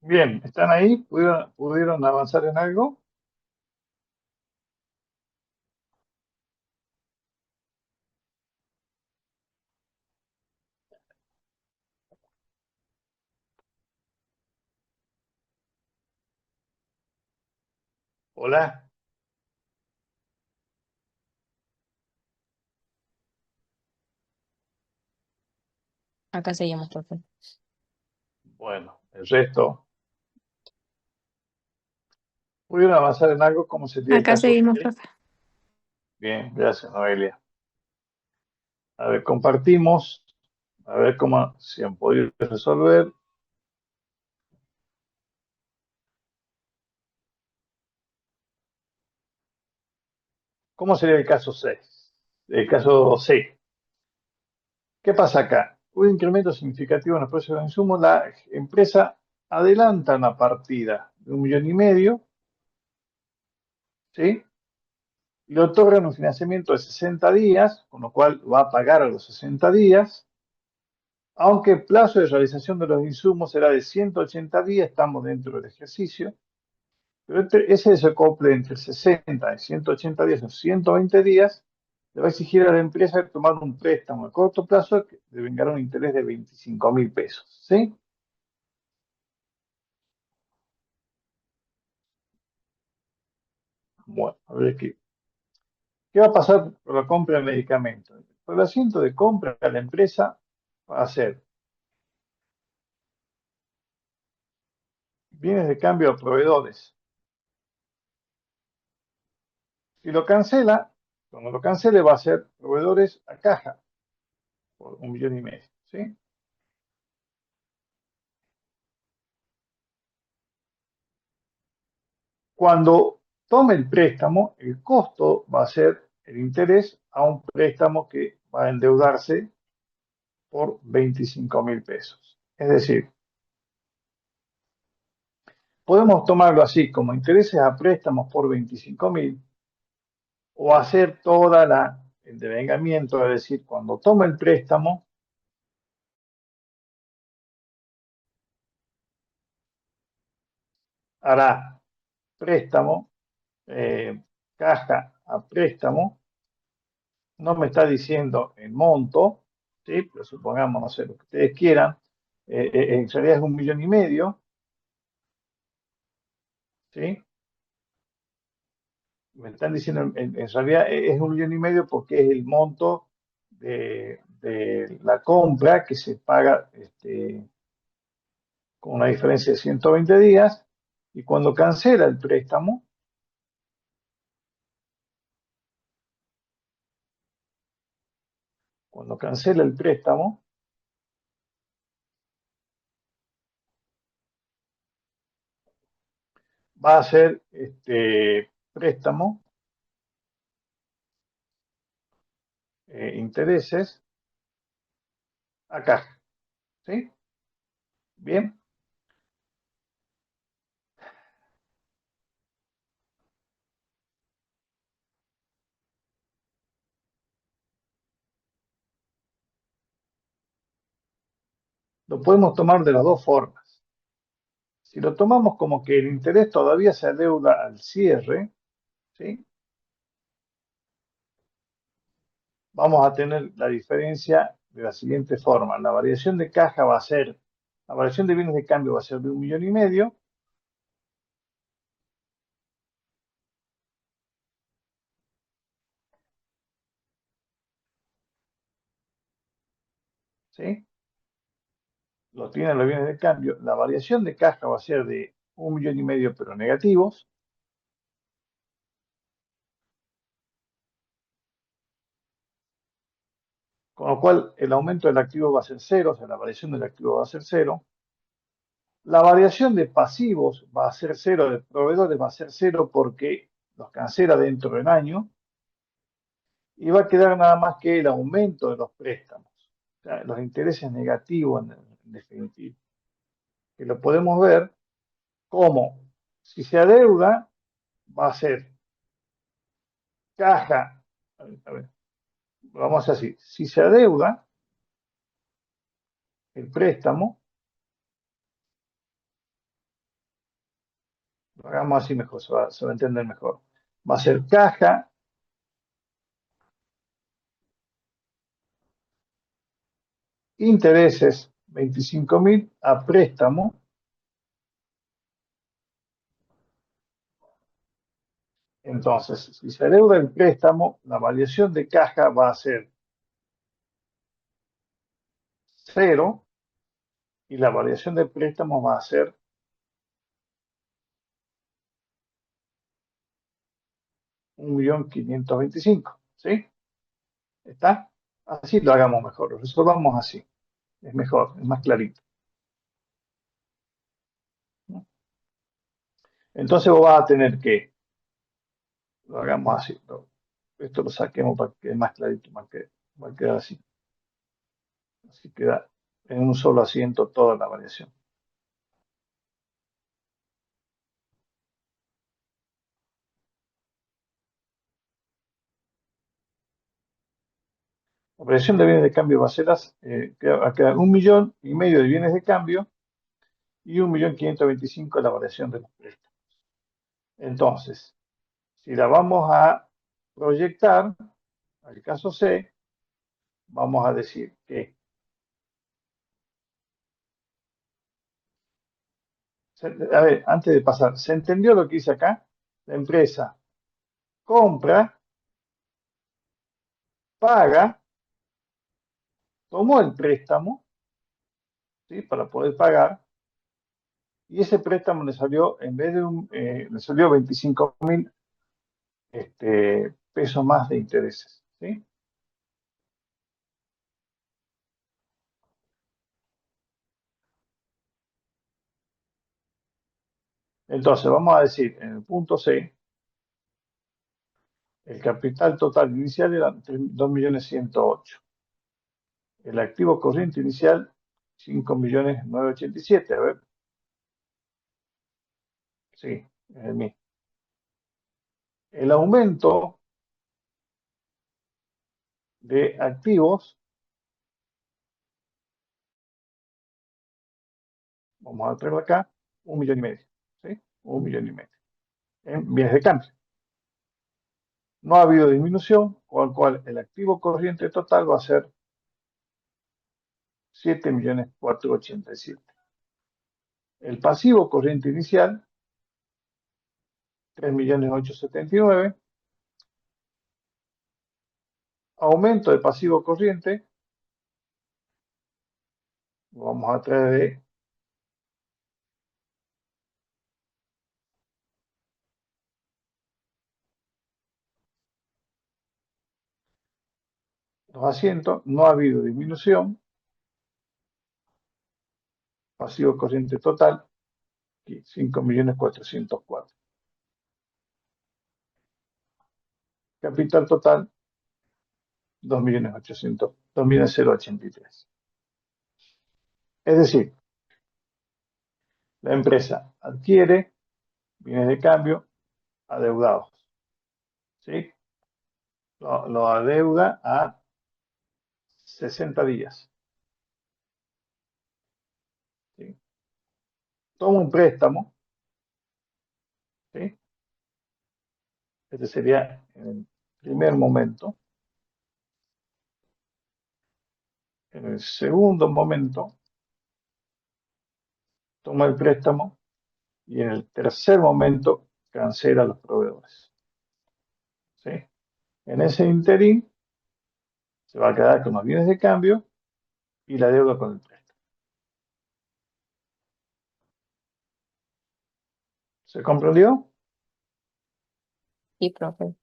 Bien, ¿están ahí? ¿Pudieron avanzar en algo? Hola. Acá seguimos, profe. Bueno, el resto. ¿Pudieron avanzar en algo? ¿Cómo sería el Acá caso seguimos, C? profe. Bien, gracias, Noelia. A ver, compartimos. A ver cómo se han podido resolver. ¿Cómo sería el caso C? El caso C. ¿Qué pasa acá? Un incremento significativo en los precios de los insumos. La empresa adelanta una partida de 1,5 millones, ¿sí? Le otorgan un financiamiento de 60 días, con lo cual va a pagar a los 60 días, aunque el plazo de realización de los insumos será de 180 días, estamos dentro del ejercicio, pero ese desacople entre 60 y 180 días o 120 días le va a exigir a la empresa tomar un préstamo a corto plazo que devengará un interés de 25.000 pesos, ¿sí? Bueno, a ver ¿qué va a pasar por la compra de medicamentos? Por el asiento de compra, la empresa va a hacer bienes de cambio a proveedores. Si lo cancela, cuando lo cancele va a ser proveedores a caja por 1,5 millones, ¿sí? Cuando tome el préstamo, el costo va a ser el interés a un préstamo que va a endeudarse por 25.000 pesos. Es decir, podemos tomarlo así como intereses a préstamos por 25.000 o hacer el devengamiento, es decir, cuando tome el préstamo, hará préstamo, caja a préstamo, no me está diciendo el monto, ¿sí? Pero supongamos, no sé, lo que ustedes quieran, en realidad es 1,5 millones, ¿sí? Me están diciendo, en realidad es 1,5 millones porque es el monto de la compra que se paga con una diferencia de 120 días, y cuando cancela el préstamo, cuando cancela el préstamo, va a ser préstamo, intereses a caja, ¿sí? Bien, lo podemos tomar de las dos formas. Si lo tomamos como que el interés todavía se adeuda al cierre, ¿sí? Vamos a tener la diferencia de la siguiente forma. La variación de caja va a ser, la variación de bienes de cambio va a ser de 1,5 millones, ¿sí? Lo tienen los bienes de cambio. La variación de caja va a ser de 1,5 millones, pero negativos, con lo cual el aumento del activo va a ser cero, o sea, la variación del activo va a ser cero. La variación de pasivos va a ser cero, de proveedores va a ser cero porque los cancela dentro del año, y va a quedar nada más que el aumento de los préstamos, o sea, los intereses negativos en definitiva, que lo podemos ver como si se adeuda va a ser caja, a ver, vamos a hacer así, si se adeuda el préstamo, Lo hagamos así mejor, se va a entender mejor. Va a ser caja intereses 25.000 a préstamo. Entonces, si se adeuda el préstamo, la variación de caja va a ser 0 y la variación de préstamo va a ser 1.525.000, ¿sí? ¿Está? Así lo hagamos mejor, lo resolvamos así. Es mejor, es más clarito. Entonces vos vas a tener que, lo hagamos así, esto lo saquemos para que quede más clarito, va a quedar así. Así queda en un solo asiento toda la variación. La variación de bienes de cambio va a ser, va a quedar 1.500.000 de bienes de cambio y 1.525.000 la variación de los préstamos. Entonces, si la vamos a proyectar, al caso C, vamos a decir que, a ver, antes de pasar, ¿se entendió lo que hice acá? La empresa compra, paga, tomó el préstamo, ¿sí? Para poder pagar, y ese préstamo le salió, en vez de le salió 25.000 pesos más de intereses, ¿sí? Entonces, vamos a decir, en el punto C, el capital total inicial era 2.108.000. El activo corriente inicial, 5.987.000. A ver, sí, es el mismo. El aumento de activos, vamos a traerlo acá, 1.500.000. ¿Sí? 1.500.000. En bienes de cambio. No ha habido disminución, con lo cual el activo corriente total va a ser 7.487.000. El pasivo corriente inicial, 3.879.000. Aumento de pasivo corriente, lo vamos a traer de 200. No ha habido disminución. Pasivo corriente total, 5.404.000. Capital total, 2.083. Es decir, la empresa adquiere bienes de cambio adeudados, ¿sí? Lo adeuda a 60 días, ¿sí? Toma un préstamo, ¿sí? Este sería en el primer momento. En el segundo momento, toma el préstamo y en el tercer momento cancela a los proveedores, ¿sí? En ese interín se va a quedar con los bienes de cambio y la deuda con el préstamo. ¿Se comprendió? Sí, profe.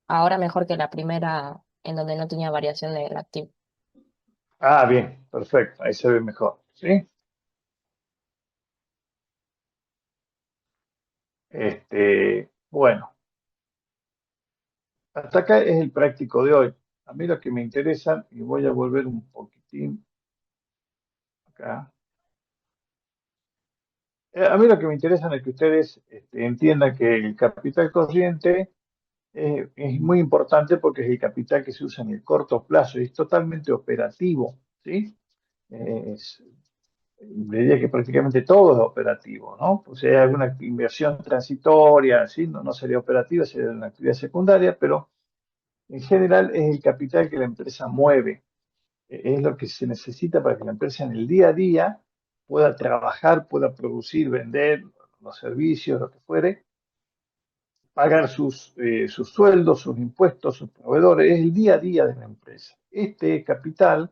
Ahora mejor que la primera, en donde no tenía variación del activo. Ah, bien, perfecto, ahí se ve mejor, ¿sí? Bueno, hasta acá es el práctico de hoy. A mí lo que me interesa, y voy a volver un poquitín acá. A mí lo que me interesa es que ustedes entiendan que el capital corriente es muy importante porque es el capital que se usa en el corto plazo y es totalmente operativo, ¿sí? Es diría que prácticamente todo es operativo, ¿no? Pues si hay alguna inversión transitoria, ¿sí? No sería operativa, sería una actividad secundaria, pero en general es el capital que la empresa mueve, es lo que se necesita para que la empresa en el día a día pueda trabajar, pueda producir, vender los servicios, lo que fuere, pagar sus sueldos, sus impuestos, sus proveedores, es el día a día de la empresa. Este capital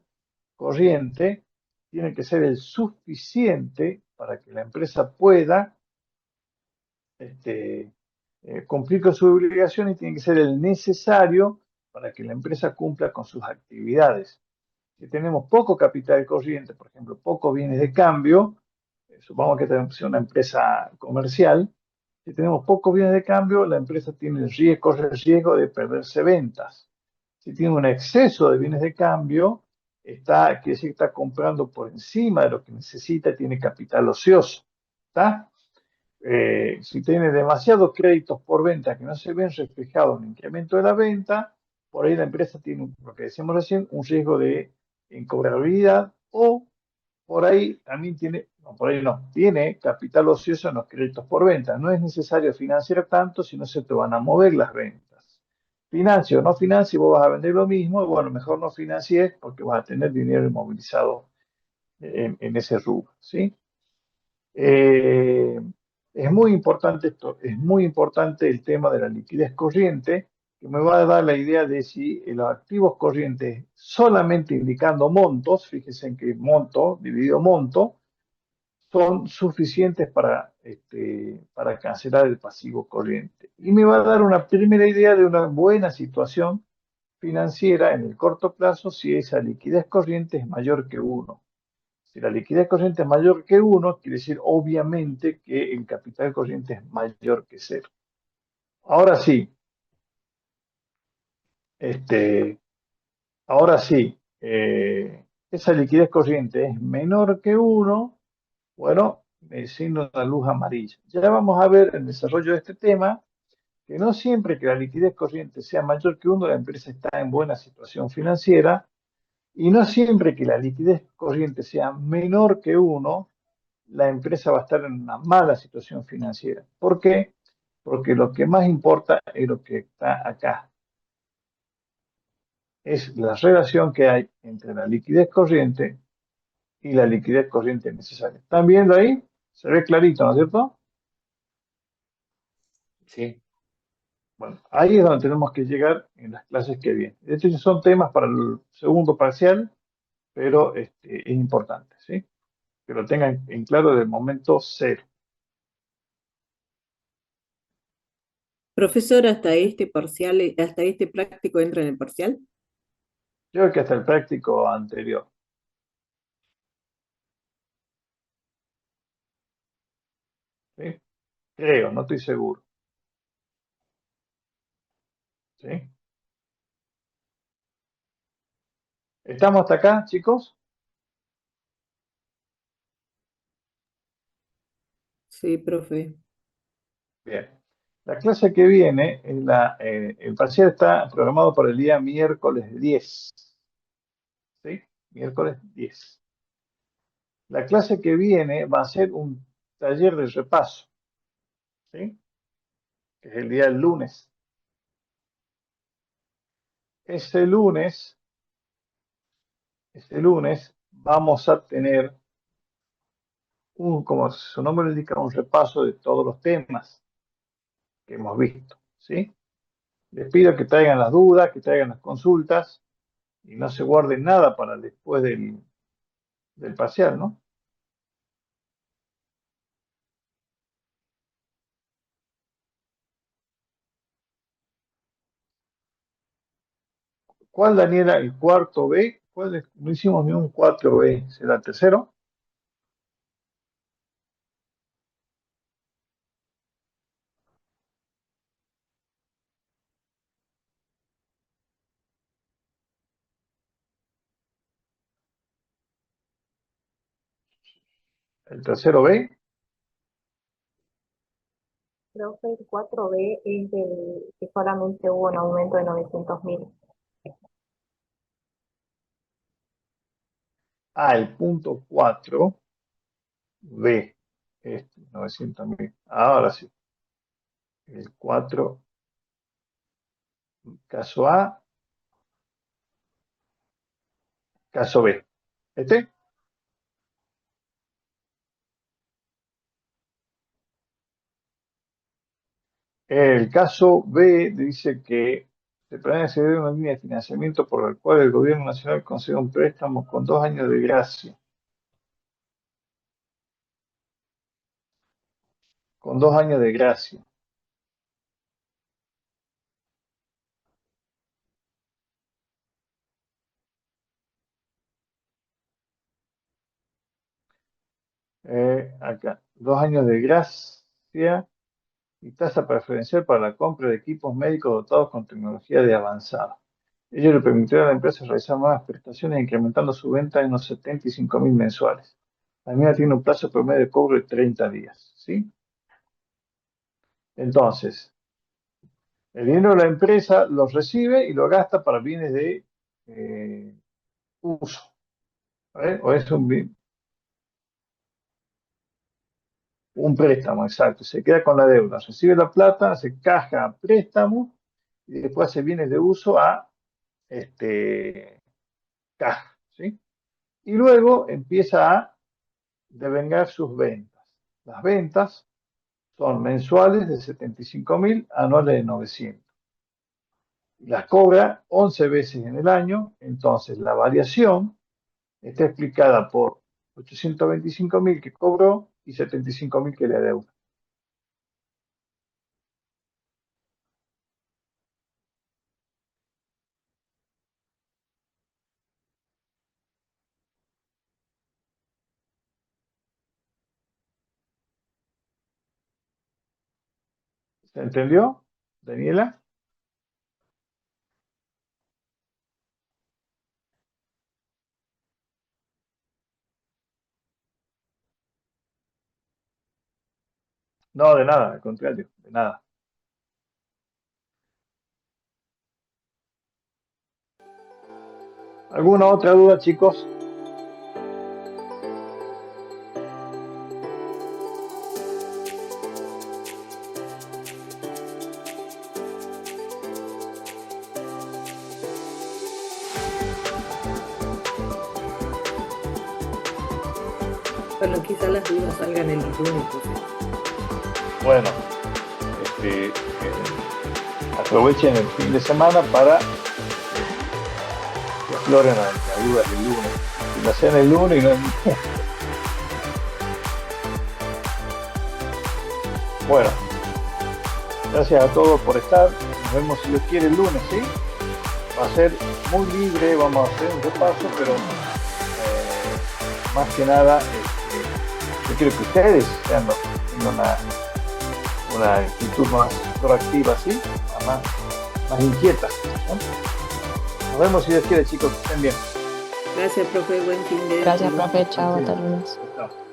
corriente tiene que ser el suficiente para que la empresa pueda este, cumplir con su obligación y tiene que ser el necesario para que la empresa cumpla con sus actividades. Si tenemos poco capital corriente, por ejemplo, pocos bienes de cambio, supongamos que tenemos una empresa comercial, si tenemos pocos bienes de cambio, la empresa tiene el riesgo, corre el riesgo de perderse ventas. Si tiene un exceso de bienes de cambio, quiere decir que está comprando por encima de lo que necesita, tiene capital ocioso. ¿Está? Si tiene demasiados créditos por venta que no se ven reflejados en el incremento de la venta, por ahí la empresa tiene, lo que decíamos recién, un riesgo de incobrabilidad o por ahí también tiene, no, por ahí no, tiene capital ocioso en los créditos por venta. No es necesario financiar tanto si no se te van a mover las ventas. Financie o no financie, vos vas a vender lo mismo, y bueno, mejor no financies porque vas a tener dinero inmovilizado en ese rubro, ¿sí? Eh, es muy importante esto, es muy importante el tema de la liquidez corriente, que me va a dar la idea de si los activos corrientes solamente indicando montos, fíjense en que monto dividido monto, son suficientes para cancelar el pasivo corriente. Y me va a dar una primera idea de una buena situación financiera en el corto plazo si esa liquidez corriente es mayor que 1. Si la liquidez corriente es mayor que 1, quiere decir obviamente que el capital corriente es mayor que 0. Ahora sí, este, ahora sí, esa liquidez corriente es menor que 1, bueno, me signo una luz amarilla. Ya vamos a ver en el desarrollo de este tema que no siempre que la liquidez corriente sea mayor que 1, la empresa está en buena situación financiera, y no siempre que la liquidez corriente sea menor que 1, la empresa va a estar en una mala situación financiera. ¿Por qué? Porque lo que más importa es lo que está acá. Es la relación que hay entre la liquidez corriente y la liquidez corriente necesaria. ¿Están viendo ahí? Se ve clarito, ¿no es cierto? Sí, Bueno, ahí es donde tenemos que llegar en las clases que vienen. Estos son temas para el segundo parcial, pero es importante, ¿sí? Que lo tengan en claro desde el momento cero. Profesor, hasta este parcial, hasta este práctico entra en el parcial. Yo creo que hasta el práctico anterior, ¿sí? Creo, no estoy seguro, ¿sí? ¿Estamos hasta acá, chicos? Sí, profe. Bien. La clase que viene, el parcial está programado para el día miércoles 10. ¿Sí? Miércoles 10. La clase que viene va a ser un taller de repaso, ¿sí? Que es el día del lunes. Ese lunes, vamos a tener como su nombre lo indica, un repaso de todos los temas que hemos visto, ¿sí? Les pido que traigan las dudas, que traigan las consultas y no se guarden nada para después del parcial, ¿no? ¿Cuál, Daniela? ¿El cuarto B? No hicimos ni un 4B. ¿Será el tercero? ¿El tercero B? Profe, el 4B es del que solamente hubo un aumento de 900.000. Ah, el punto 4. B. 900.000. Ahora sí. El 4. Caso A. Caso B. El caso B dice que se planea acceder una línea de financiamiento por la cual el gobierno nacional concede un préstamo con 2 años de gracia. Con 2 años de gracia. Acá, 2 años de gracia y tasa preferencial para la compra de equipos médicos dotados con tecnología de avanzada. Ello le permitirá a la empresa realizar nuevas prestaciones, incrementando su venta en unos 75.000 mensuales. La misma tiene un plazo promedio de cobro de 30 días. ¿Sí? Entonces, el dinero de la empresa los recibe y lo gasta para bienes de uso. O es un préstamo, exacto. Se queda con la deuda, recibe la plata, se caja a préstamo y después hace bienes de uso a caja. ¿Sí? Y luego empieza a devengar sus ventas. Las ventas son mensuales de 75.000, anuales de 900. Las cobra 11 veces en el año, entonces la variación está explicada por 825.000 que cobró y 75.000 que le adeuda. ¿Se entendió, Daniela? No, de nada, al contrario, de nada. ¿Alguna otra duda, chicos? Bueno, quizás las dudas salgan el lunes. Bueno, aprovechen el fin de semana para que afloren la duda del lunes. Si la hacen el lunes y no el Bueno, gracias a todos por estar. Nos vemos si Dios quiere el lunes, ¿sí? Va a ser muy libre, vamos a hacer un repaso, pero más que nada, yo quiero que ustedes tengan una actitud más proactiva, ¿sí? Más inquieta, ¿no? Nos vemos si Dios quiere, chicos, que estén bien. Gracias, profe. Buen fin de Gracias, profe. Chao, hasta el lunes. Chao.